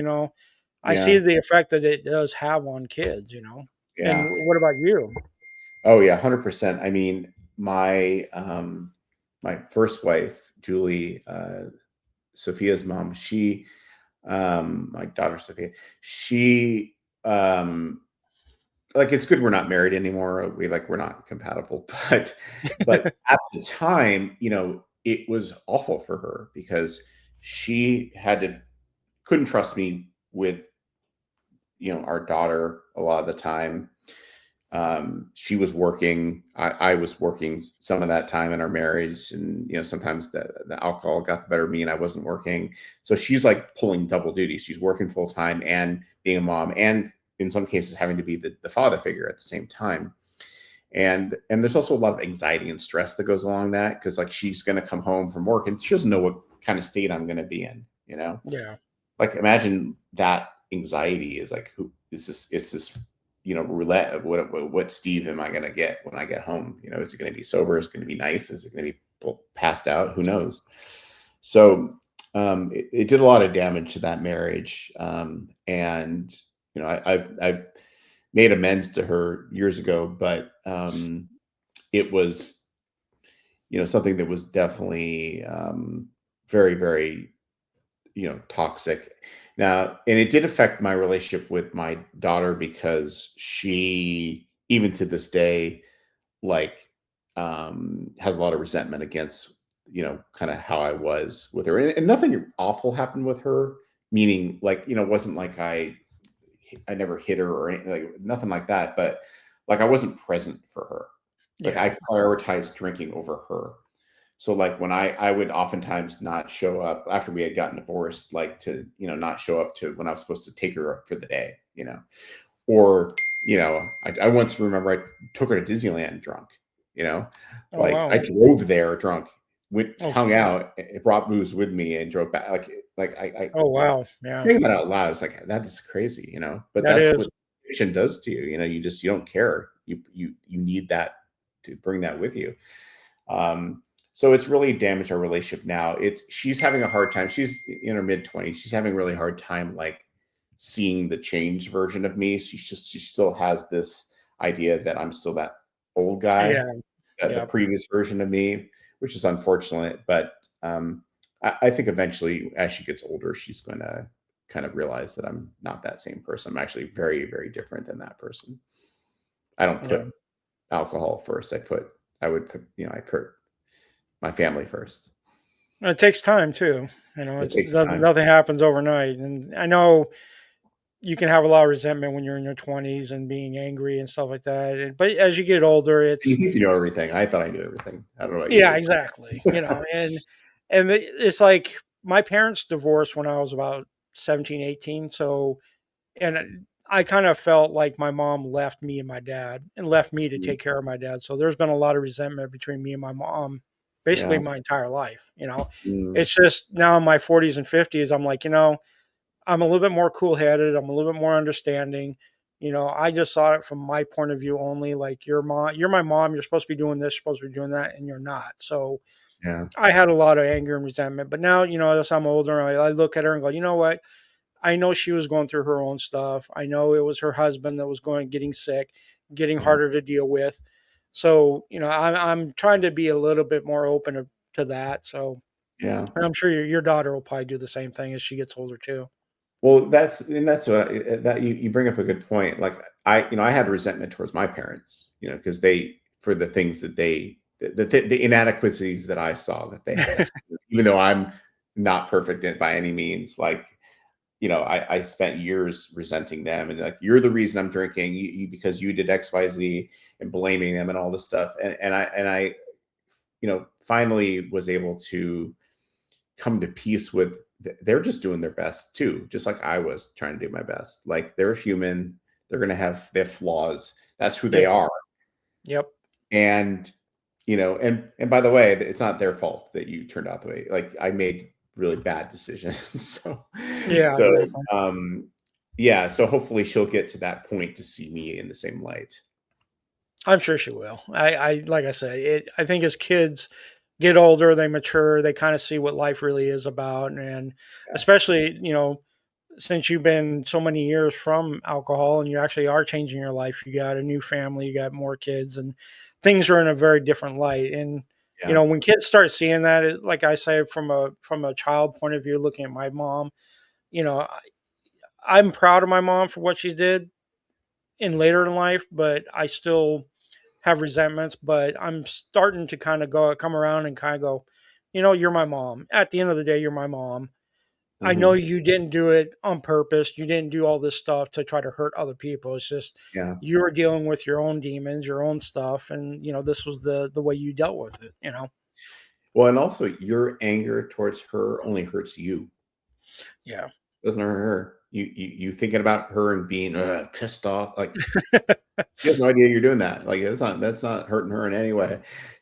S1: I see
S2: Yeah,
S1: the effect that it does have on kids. And
S2: yeah.
S1: what about you?
S2: Oh yeah, 100%. I mean, my first wife, Julie, Sophia's mom, my daughter Sophia, she um like, it's good we're not married anymore. We're not compatible, but at the time, it was awful for her because she couldn't trust me with, our daughter a lot of the time. She was working. I was working some of that time in our marriage, and sometimes the alcohol got the better of me, and I wasn't working. So she's like pulling double duty. She's working full time and being a mom, and in some cases having to be the father figure at the same time. And there's also a lot of anxiety and stress that goes along that, because like she's going to come home from work and she doesn't know what kind of state I'm going to be in.
S1: Yeah.
S2: Like imagine that anxiety is like, who is this? It's this, roulette of what Steve am I going to get when I get home? Is it going to be sober? Is it going to be nice? Is it going to be passed out? Who knows? So it did a lot of damage to that marriage. And I've made amends to her years ago, but it was something that was definitely very, very toxic. Now, and it did affect my relationship with my daughter, because she, even to this day, like has a lot of resentment against kind of how I was with her. And nothing awful happened with her, meaning like it wasn't like I never hit her or anything, like nothing like that, but like I wasn't present for her. Like
S1: Yeah.
S2: I prioritized drinking over her. So like when I would oftentimes not show up after we had gotten divorced, like to, not show up to when I was supposed to take her for the day, or, I once remember I took her to Disneyland drunk, you know,
S1: Oh
S2: like
S1: wow.
S2: I drove there drunk, went,
S1: Oh.
S2: hung out, brought booze with me and drove back. I
S1: Oh wow. Yeah.
S2: saying that out loud, it's like, that is crazy, but
S1: That
S2: that's
S1: is.
S2: what addiction does to you. You don't care. You need that to bring that with you. Um, so it's really damaged our relationship now. She's having a hard time. She's in her mid 20s. She's having a really hard time, like seeing the changed version of me. She still has this idea that I'm still that old guy,
S1: Yeah.
S2: the
S1: Yeah.
S2: previous version of me, which is unfortunate. But I think eventually, as she gets older, she's going to kind of realize that I'm not that same person. I'm actually very, very different than that person. I don't
S1: Yeah.
S2: put alcohol first. I would put, I put my family first.
S1: And it takes time too.
S2: It
S1: It's
S2: takes
S1: nothing,
S2: time.
S1: nothing happens overnight. And I know you can have a lot of resentment when you're in your 20s and being angry and stuff like that. But as you get older,
S2: And you
S1: it's
S2: think you know everything. I thought I knew everything. I don't know about
S1: yeah,
S2: you.
S1: exactly. And it's like my parents divorced when I was about 17, 18. So, and I kind of felt like my mom left me and my dad and left me to
S2: Mm,
S1: take care of my dad. So there's been a lot of resentment between me and my mom basically
S2: yeah.
S1: my entire life.
S2: Mm,
S1: It's just now in my 40s and 50s, I'm like, I'm a little bit more cool headed. I'm a little bit more understanding. I just saw it from my point of view only. Like you're my mom. You're supposed to be doing this, you're supposed to be doing that, and you're not. So
S2: yeah.
S1: I had a lot of anger and resentment. But now, as I'm older, I look at her and go, you know what? I know she was going through her own stuff. I know it was her husband that was getting sick, getting
S2: Yeah.
S1: harder to deal with. So, I'm trying to be a little bit more open to that. So,
S2: Yeah.
S1: and I'm sure your daughter will probably do the same thing as she gets older too.
S2: Well, that's what that you bring up a good point. Like I had resentment towards my parents, because they for the things that the inadequacies that I saw that they had, even though I'm not perfect by any means. Like, I spent years resenting them and like, you're the reason I'm drinking because you did X, Y, Z, and blaming them and all this stuff. And I finally was able to come to peace with they're just doing their best too, just like I was trying to do my best. Like, they're human, they have flaws. That's who they
S1: Yep.
S2: are.
S1: Yep.
S2: And and by the way, it's not their fault that you turned out the way. Like, I made really bad decisions. so
S1: Yeah,
S2: so
S1: exactly.
S2: yeah, so hopefully she'll get to that point to see me in the same light.
S1: I'm sure she will. Like I said, I think as kids get older, they mature, they kind of see what life really is about. And
S2: Yeah.
S1: especially, since you've been so many years from alcohol and you actually are changing your life, you got a new family, you got more kids, and things are in a very different light. And,
S2: Yeah.
S1: when kids start seeing that, like I say, from a child point of view, looking at my mom, you know, I, I'm proud of my mom for what she did in later in life, but I still have resentments, but I'm starting to kind of come around and kind of go, you're my mom. At the end of the day, you're my mom. I know
S2: Hmm.
S1: you didn't do it on purpose. You didn't do all this stuff to try to hurt other people. It's just
S2: Yeah.
S1: you were dealing with your own demons, your own stuff, and this was the way you dealt with it.
S2: Well, and also, your anger towards her only hurts you.
S1: Yeah.
S2: Doesn't hurt her. You thinking about her and being pissed off. Like, she has no idea you're doing that. Like, that's not hurting her in any way.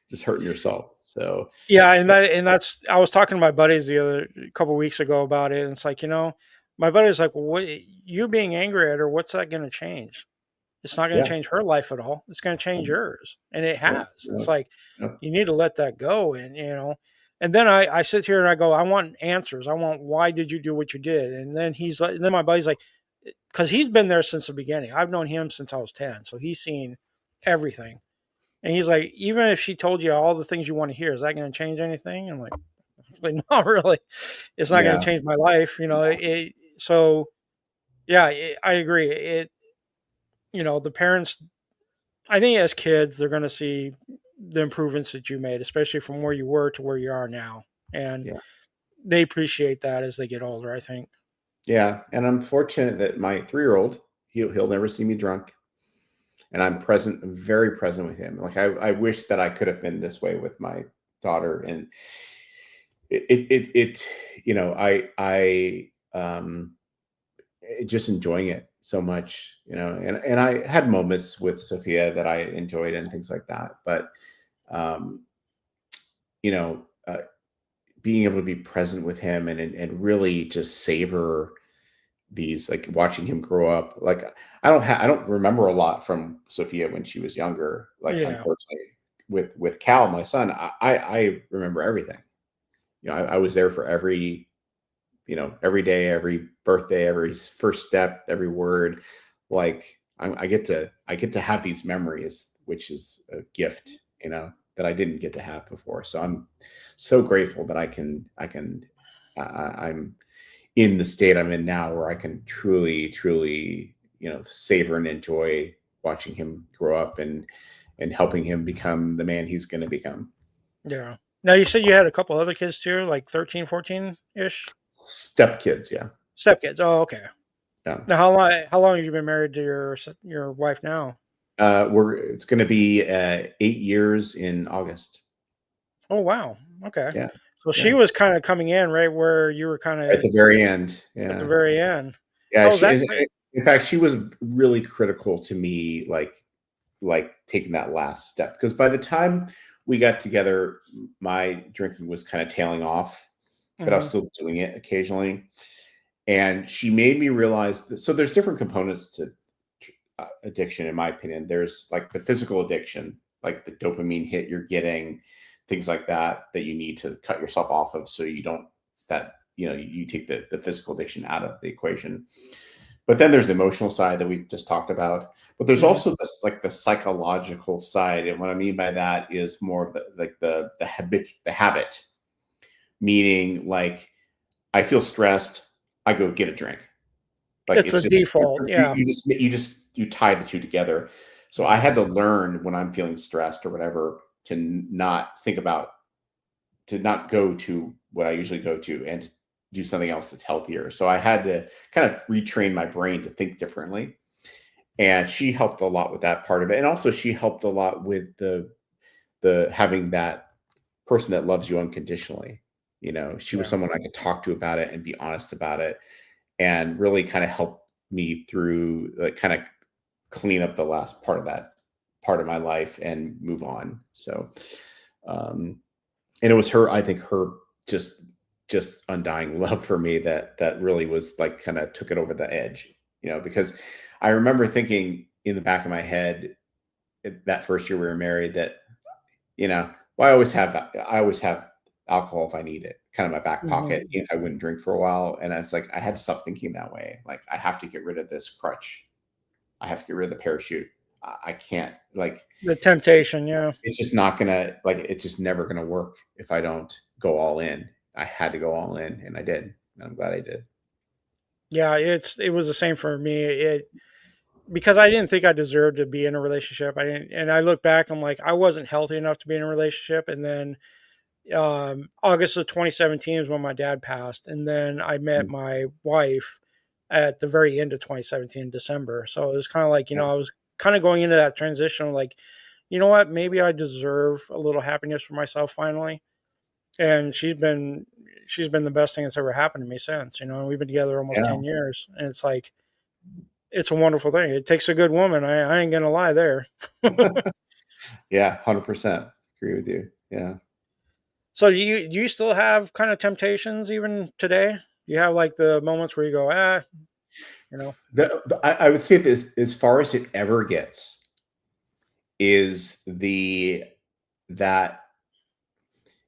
S2: Just hurting yourself. So
S1: Yeah, and that's I was talking to my buddies the other couple weeks ago about it, and it's like, my buddy's like, well, what you being angry at her, what's that gonna change? It's not gonna
S2: yeah.
S1: change her life at all. It's gonna change yours. And it
S2: Yep.
S1: has. It's
S2: Yep.
S1: like
S2: Yep.
S1: you need to let that go. And then I sit here and I go, I want answers. I want why did you do what you did? And then then my buddy's like, because he's been there since the beginning. I've known him since I was 10. So he's seen everything. And he's like, even if she told you all the things you want to hear, is that going to change anything? I'm like, not really. It's not going
S2: Yeah.
S1: to change my life. So yeah, I agree. The parents, I think as kids, they're going to see the improvements that you made, especially from where you were to where you are now. And
S2: Yeah.
S1: they appreciate that as they get older, I think.
S2: Yeah. And I'm fortunate that my 3-year-old, he'll never see me drunk. And I'm present, very present with him. Like, I wish that I could have been this way with my daughter. And it just enjoying it so much, and I had moments with Sophia that I enjoyed and things like that. But, um, you know, uh, being able to be present with him and really just savor these, like, watching him grow up. Like, I don't remember a lot from Sophia when she was younger. Like,
S1: Yeah.
S2: unfortunately, with Cal, my son, I remember everything. I was there for every every day, every birthday, every first step, every word. Like I get to have these memories, which is a gift, that I didn't get to have before. So I'm so grateful that I'm in the state I'm in now, where I can truly, truly, savor and enjoy watching him grow up and helping him become the man he's going to become.
S1: Yeah. Now you said you had a couple other kids too, like 13, 14 ish
S2: Stepkids, yeah.
S1: stepkids. Oh, okay.
S2: Yeah.
S1: Now how long have you been married to your wife now?
S2: It's going to be 8 years in August.
S1: Oh, wow. Okay.
S2: Yeah.
S1: So she
S2: Yeah.
S1: was kind of coming in right where you were kind
S2: At
S1: of
S2: the very end.
S1: at the
S2: Yeah.
S1: very end.
S2: Yeah.
S1: How was that?
S2: In fact, she was really critical to me, like taking that last step. Because by the time we got together, my drinking was kind of tailing off, but I was
S1: Hmm.
S2: still doing it occasionally. And she made me realize that, so there's different components to addiction, in my opinion. There's like the physical addiction, like the dopamine hit you're getting, things like that you need to cut yourself off of, so you don't, that, you take the physical addiction out of the equation. But then there's the emotional side that we just talked about. But there's
S1: Hmm.
S2: also this, like, the psychological side, and what I mean by that is more of the habit, meaning like I feel stressed, I go get a drink. Like
S1: It's
S2: it's
S1: a
S2: just
S1: default. Yeah.
S2: you tie the two together. So I had to learn, when I'm feeling stressed or whatever, to not think about, to not go to what I usually go to, and to do something else that's healthier. So I had to kind of retrain my brain to think differently. And she helped a lot with that part of it. And also she helped a lot with the having that person that loves you unconditionally. She was
S1: Yeah.
S2: someone I could talk to about it and be honest about it, and really kind of help me through, like, kind of clean up the last part of that part of my life and move on. So, um, and it was her, I think, her just undying love for me that really was like, kind of took it over the edge, because I remember thinking in the back of my head, that first year we were married, that, well, I always have alcohol if I need it, kind of my back
S1: Hmm.
S2: pocket, if I wouldn't drink for a while. And I was like, I had to stop thinking that way. Like, I have to get rid of this crutch. I have to get rid of the parachute. I can't, like,
S1: The temptation. Yeah.
S2: it's just not gonna, like, it's just never gonna work if I don't go all in. I had to go all in, and I did. And I'm glad I did.
S1: Yeah. It was the same for me. Because I didn't think I deserved to be in a relationship. I didn't, and I look back, I'm like, I wasn't healthy enough to be in a relationship. And then August of 2017 is when my dad passed, and then I met
S2: Mm,
S1: my wife at the very end of 2017, December. So it was kind of like,
S2: yeah.
S1: I was kind of going into that transition, like, you know what, maybe I deserve a little happiness for myself finally. And she's been the best thing that's ever happened to me since. And we've been together almost
S2: Yeah.
S1: 10 years, and it's like it's a wonderful thing. It takes a good woman. I ain't gonna lie there.
S2: Yeah, 100% agree with you. Yeah.
S1: So do you still have kind of temptations even today? You have like the moments where you go, you know.
S2: I would say this, as far as it ever gets, is the that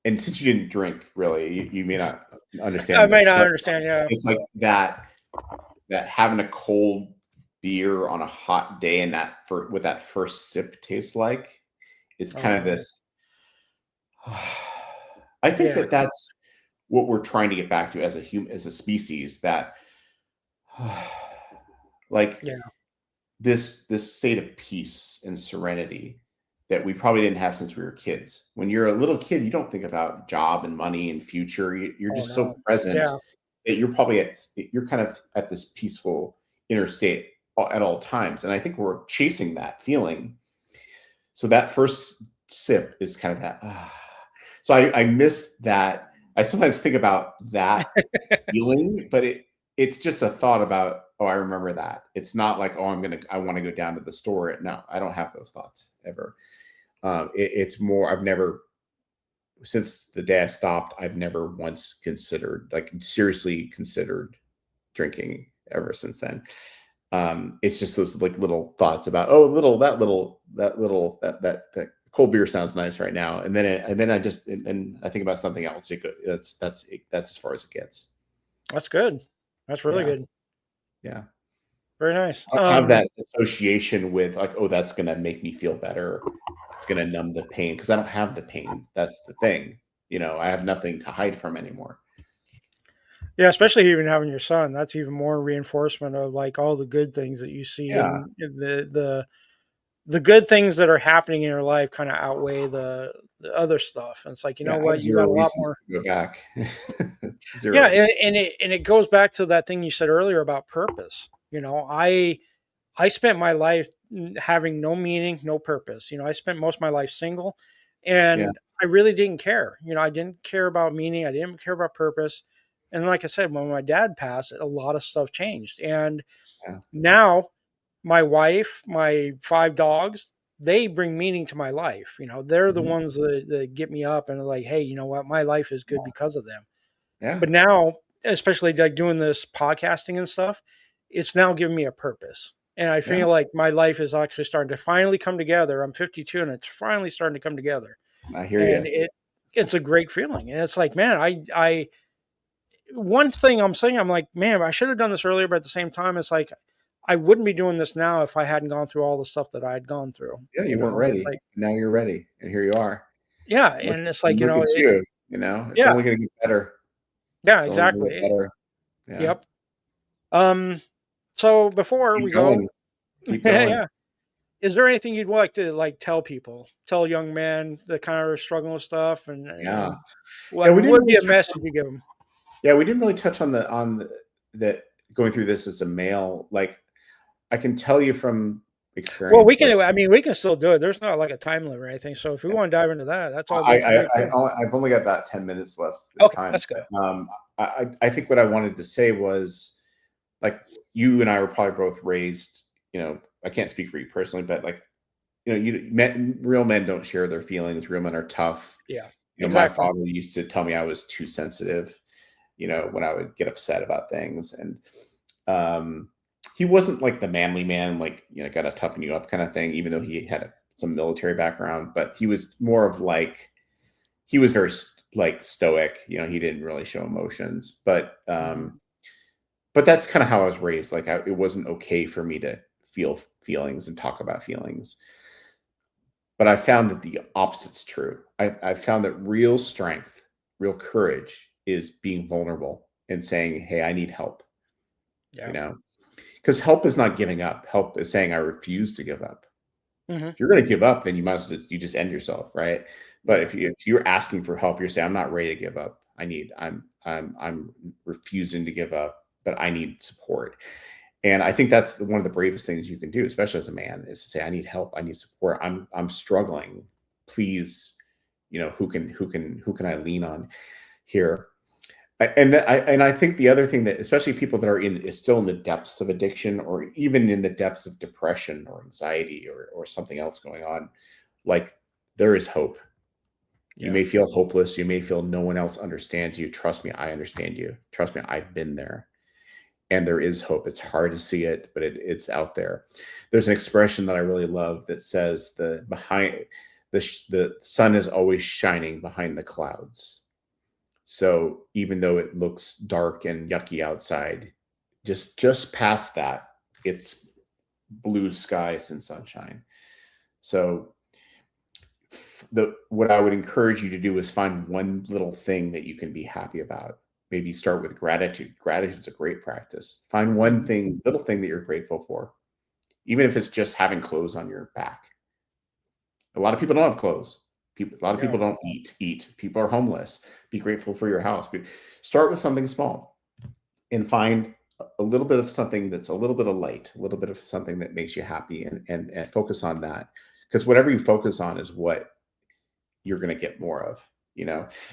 S2: and since you didn't drink, really, you may not
S1: I
S2: understand
S1: may
S2: this,
S1: not
S2: but
S1: understand. Yeah.
S2: it's like that having a cold beer on a hot day, and that, for what that first sip tastes like, it's kind of
S1: Oh,
S2: this. I think
S1: yeah.
S2: that that's what we're trying to get back to as as a species, that like,
S1: Yeah.
S2: this state of peace and serenity that we probably didn't have since we were kids. When you're a little kid, you don't think about job and money and future. You're
S1: Oh
S2: just so
S1: no.
S2: present
S1: Yeah.
S2: that you're kind of at this peaceful inner state at all times. And I think we're chasing that feeling. So that first sip is kind of that. So I miss that. I sometimes think about that feeling, but it's just a thought about, oh, I remember that. It's not like, oh, I want to go down to the store. No, I don't have those thoughts ever. It's more, I've never, since the day I stopped, I've never once considered, like, seriously considered drinking ever since then. It's just those, like, little thoughts about, oh, that cold beer sounds nice right now, and then I just, and I think about something else. That's as far as it gets.
S1: That's good. That's really
S2: Yeah,
S1: good.
S2: yeah.
S1: Very nice.
S2: I don't have that association with like, oh, that's gonna make me feel better. It's gonna numb the pain because I don't have the pain. That's the thing. I have nothing to hide from anymore.
S1: Yeah, especially even having your son, that's even more reinforcement of like all the good things that you see,
S2: Yeah,
S1: and the good things that are happening in your life kind of outweigh the other stuff. And it's like, you
S2: yeah.
S1: know
S2: I have
S1: what, you got
S2: zero
S1: a lot
S2: reasons
S1: more.
S2: to go back.
S1: Yeah,
S2: Zero.
S1: and it goes back to that thing you said earlier about purpose. I spent my life having no meaning, no purpose. I spent most of my life single,
S2: Yeah,
S1: and I really didn't care. I didn't care about meaning. I didn't care about purpose. And like I said, when my dad passed, a lot of stuff changed. And
S2: yeah.
S1: now my wife, my 5 dogs, they bring meaning to my life. They're the
S2: Mhm.
S1: ones that get me up and are like, hey, you know what? My life is good because of them.
S2: Yeah,
S1: But now, especially like doing this podcasting and stuff, it's now giving me a purpose. And I
S2: yeah.
S1: feel like my life is actually starting to finally come together. I'm 52 and it's finally starting to come together.
S2: I hear
S1: And
S2: you.
S1: it's a great feeling. And it's like, man, I one thing I'm saying, I'm like, man, I should have done this earlier, but at the same time, it's like I wouldn't be doing this now if I hadn't gone through all the stuff that I had gone through.
S2: Yeah, you weren't
S1: It's
S2: ready.
S1: like,
S2: Now you're ready, and here you are.
S1: yeah,
S2: Look,
S1: and it's like,
S2: look at you. It's
S1: yeah,
S2: only going to get better.
S1: yeah,
S2: It's only going to get
S1: exactly.
S2: better. Yeah.
S1: Yep. Um, so before we
S2: Keep
S1: go,
S2: going. Keep going.
S1: yeah, is there anything you'd like to like tell people, tell young men that kind of are struggling with stuff, and
S2: Yeah. Yeah,
S1: like
S2: we
S1: what
S2: didn't
S1: would
S2: really
S1: be a
S2: touch
S1: message
S2: on.
S1: you give them?
S2: Yeah, we didn't really touch on the that going through this as a male. Like I can tell you from
S1: Well, we
S2: experience. Like
S1: can. I mean, we can still do it. There's not like a time limit or anything. So if we want to dive into that, that's all
S2: I,
S1: good for
S2: I,
S1: me too.
S2: I've only got about 10 minutes left of
S1: Okay,
S2: time,
S1: that's good.
S2: but I think what I wanted to say was like you and I were probably both raised. I can't speak for you personally, but like real men don't share their feelings. Real men are tough.
S1: Yeah,
S2: My
S1: exactly.
S2: father used to tell me I was too sensitive. When I would get upset about things, and um, he wasn't like the manly man, like got to toughen you up kind of thing. Even though he had some military background, but he was more of like he was very like stoic. He didn't really show emotions,
S1: Mhm.
S2: but that's kind of how I was raised. Like it wasn't okay for me to feel feelings and talk about feelings. But I found that the opposite's true. I found that real strength, real courage is being vulnerable and saying, "Hey, I need help." You
S1: Yeah.
S2: know, because help is not giving up. Help is saying, "I refuse to give up."
S1: Hmm.
S2: If you're going to give up, then you might as well just end yourself, right? But
S1: Yeah.
S2: if you're asking for help, you're saying, "I'm not ready to give up. I'm refusing to give up, but I need support." And I think that's one of the bravest things you can do, especially as a man, is to say, "I need help. I need support. I'm struggling. Please, who can I lean on here?" And I think the other thing that, especially people that are is still in the depths of addiction, or even in the depths of depression or anxiety or something else going on, like there is hope. You
S1: Yeah.
S2: may feel hopeless. You may feel no one else understands you. Trust me, I understand you. Trust me, I've been there, and there is hope. It's hard to see it, but it's out there. There's an expression that I really love that says the sun is always shining behind the clouds. So even though it looks dark and yucky outside, just past that, it's blue skies and sunshine. So the what I would encourage you to do is find one little thing that you can be happy about. Maybe start with gratitude. Gratitude is a great practice. Find one
S1: Hmm.
S2: thing, little thing that you're grateful for, even if it's just having clothes on your back. A lot of people don't have clothes. A lot of
S1: Yeah.
S2: people don't eat. People are homeless. Be grateful for your house. Start with something small and find a little bit of something that's a little bit of light, a little bit of something that makes you happy, and focus on that. Because whatever you focus on is what you're going to get more of.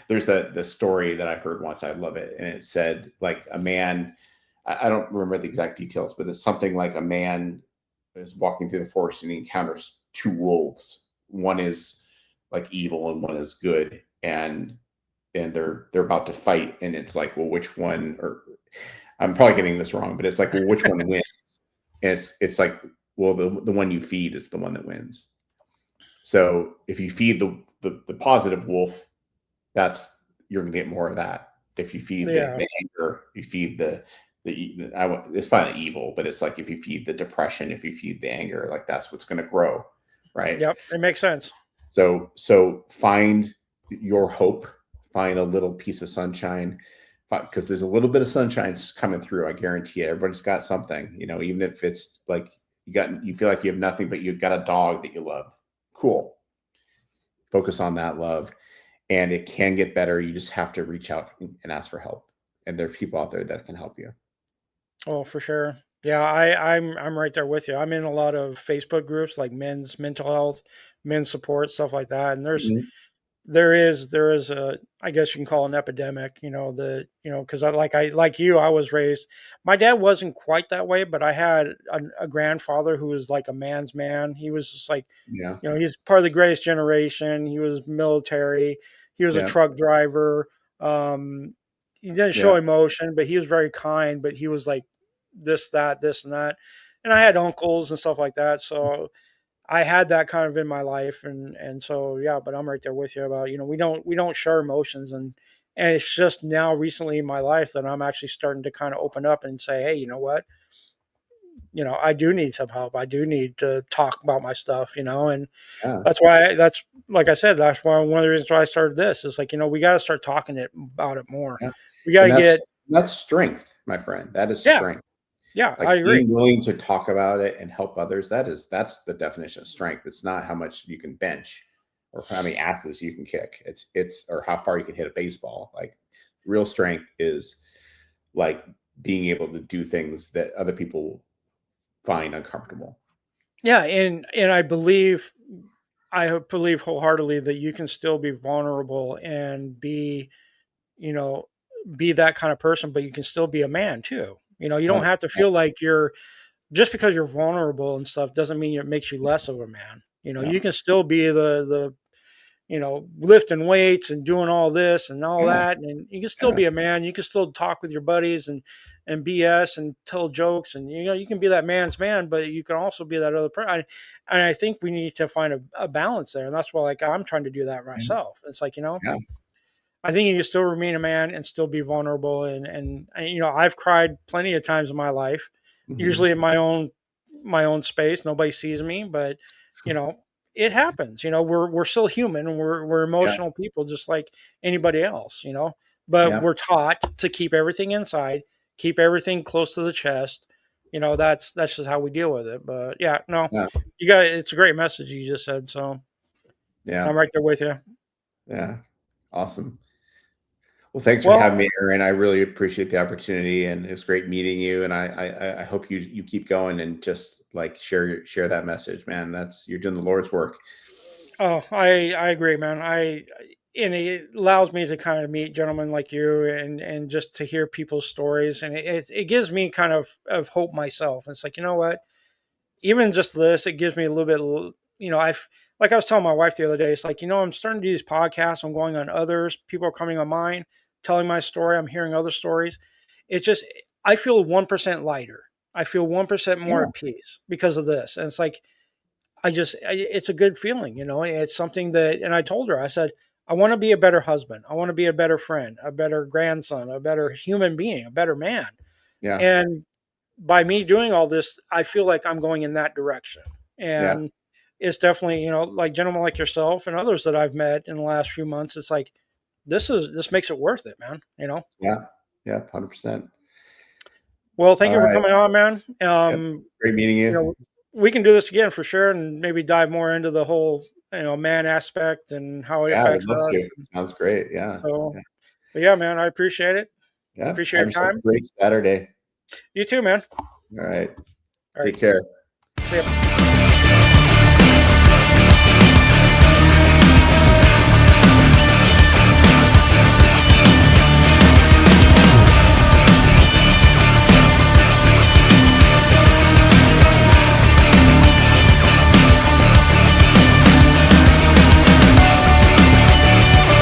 S2: There's the story that I heard once. I love it, and it said like a man. I don't remember the exact details, but it's something like a man is walking through the forest and he encounters two wolves. One is like evil and one is good, and they're about to fight, and it's like, well, which one? Or I'm probably getting this wrong, but it's like, well, which one wins? And it's like, well, the one you feed is the one that wins. So if you feed the positive wolf, that's you're gonna get more of that. If you feed
S1: Yeah.
S2: the anger, you feed it's probably not evil, but it's like if you feed the depression, if you feed the anger, like that's what's going to grow, right?
S1: Yep. It makes sense.
S2: So find your hope, find a little piece of sunshine, because there's a little bit of sunshine coming through. I guarantee it. Everybody's got something, even if it's like you feel like you have nothing, but you've got a dog that you love. Cool. Focus on that love, and it can get better. You just have to reach out and ask for help, and there are people out there that can help you.
S1: Oh, for sure. Yeah, I'm right there with you. I'm in a lot of Facebook groups like men's mental health, men's support, stuff like that. And
S2: Mhm.
S1: there is a, I guess you can call it an epidemic, because like you, I was raised. My dad wasn't quite that way, but I had a grandfather who was like a man's man. He was just like,
S2: Yeah,
S1: he's part of the greatest generation. He was military. He was a
S2: yeah,
S1: truck driver. Um, he didn't
S2: yeah,
S1: show emotion, but he was very kind. But he was like this, that, this, and that. And I had uncles and stuff like that. So I had that kind of in my life, and so yeah. But I'm right there with you about we don't share emotions, and it's just now recently in my life that I'm actually starting to kind of open up and say, hey, you know what? I do need some help. I do need to talk about my stuff, and
S2: yeah,
S1: that's like I said, that's why one of the reasons why I started this is like, we got to start talking about it more.
S2: yeah.
S1: We got
S2: And
S1: to
S2: that's
S1: get,
S2: that's strength, my friend. That is
S1: yeah,
S2: strength.
S1: yeah,
S2: Like
S1: I agree.
S2: being willing to talk about it and help others. That's the definition of strength. It's not how much you can bench or how many asses you can kick. It's or how far you can hit a baseball. Like real strength is like being able to do things that other people find uncomfortable.
S1: Yeah. And I believe wholeheartedly that you can still be vulnerable and you know, be that kind of person, but you can still be a man too. You don't have to
S2: 100%.
S1: feel like just because you're vulnerable and stuff doesn't mean it makes you less of a man. You
S2: No.
S1: can still be the lifting weights and doing all this and all
S2: Yeah.
S1: that. And you can still
S2: Yeah.
S1: be a man. You can still talk with your buddies and BS and tell jokes. And, you can be that man's man, but you can also be that other person. And I think we need to find a balance there. And that's why, like, I'm trying to do that
S2: Yeah.
S1: myself. It's like,
S2: Yeah.
S1: I think you can still remain a man and still be vulnerable. And I've cried plenty of times in my life,
S2: Mhm.
S1: usually in my own space. Nobody sees me, but you know, it happens. We're still human and we're
S2: Yeah.
S1: emotional people just like anybody else. But
S2: Yeah.
S1: we're taught to keep everything inside, keep everything close to the chest. That's just how we deal with it. But yeah, no,
S2: Yeah.
S1: it's a great message you just said. So
S2: Yeah.
S1: I'm right there with you.
S2: Yeah. Awesome. Well, thanks for
S1: Well,
S2: having me, Aaron. I really appreciate the opportunity, and it was great meeting you. And I hope you keep going and just like share that message, man. You're doing the Lord's work.
S1: oh, I agree, man. And it allows me to kind of meet gentlemen like you and just to hear people's stories, and it gives me kind of hope myself. It's like, you know what? Even just this, it gives me a little bit. I've like I was telling my wife the other day. It's like, I'm starting to do these podcasts. I'm going on others. People are coming on mine, telling my story. I'm hearing other stories. It's just I feel 1% lighter. I feel 1% more
S2: Yeah.
S1: at peace because of this. And it's like it's a good feeling. It's something that, and I told her, I said, I want to be a better husband. I want to be a better friend, a better grandson, a better human being, a better man.
S2: Yeah.
S1: And by me doing all this, I feel like I'm going in that direction.
S2: Yeah.
S1: And it's definitely, like gentlemen like yourself and others that I've met in the last few months, it's like, this makes it worth it, man.
S2: Yeah. Yeah. 100%.
S1: Well, thank
S2: All
S1: you for
S2: right.
S1: coming on, man.
S2: Yep. Great meeting
S1: You
S2: you.
S1: know, we can do this again for sure and maybe dive more into the whole, man aspect and how it
S2: Yeah, I would
S1: affects
S2: love
S1: us.
S2: to. Sounds great. Yeah.
S1: So,
S2: Yeah.
S1: but yeah, man, I appreciate it.
S2: Yeah.
S1: Appreciate
S2: Have
S1: your
S2: yourself
S1: time.
S2: a great Saturday.
S1: You too, man.
S2: All right.
S1: All right.
S2: Take care.
S1: See ya.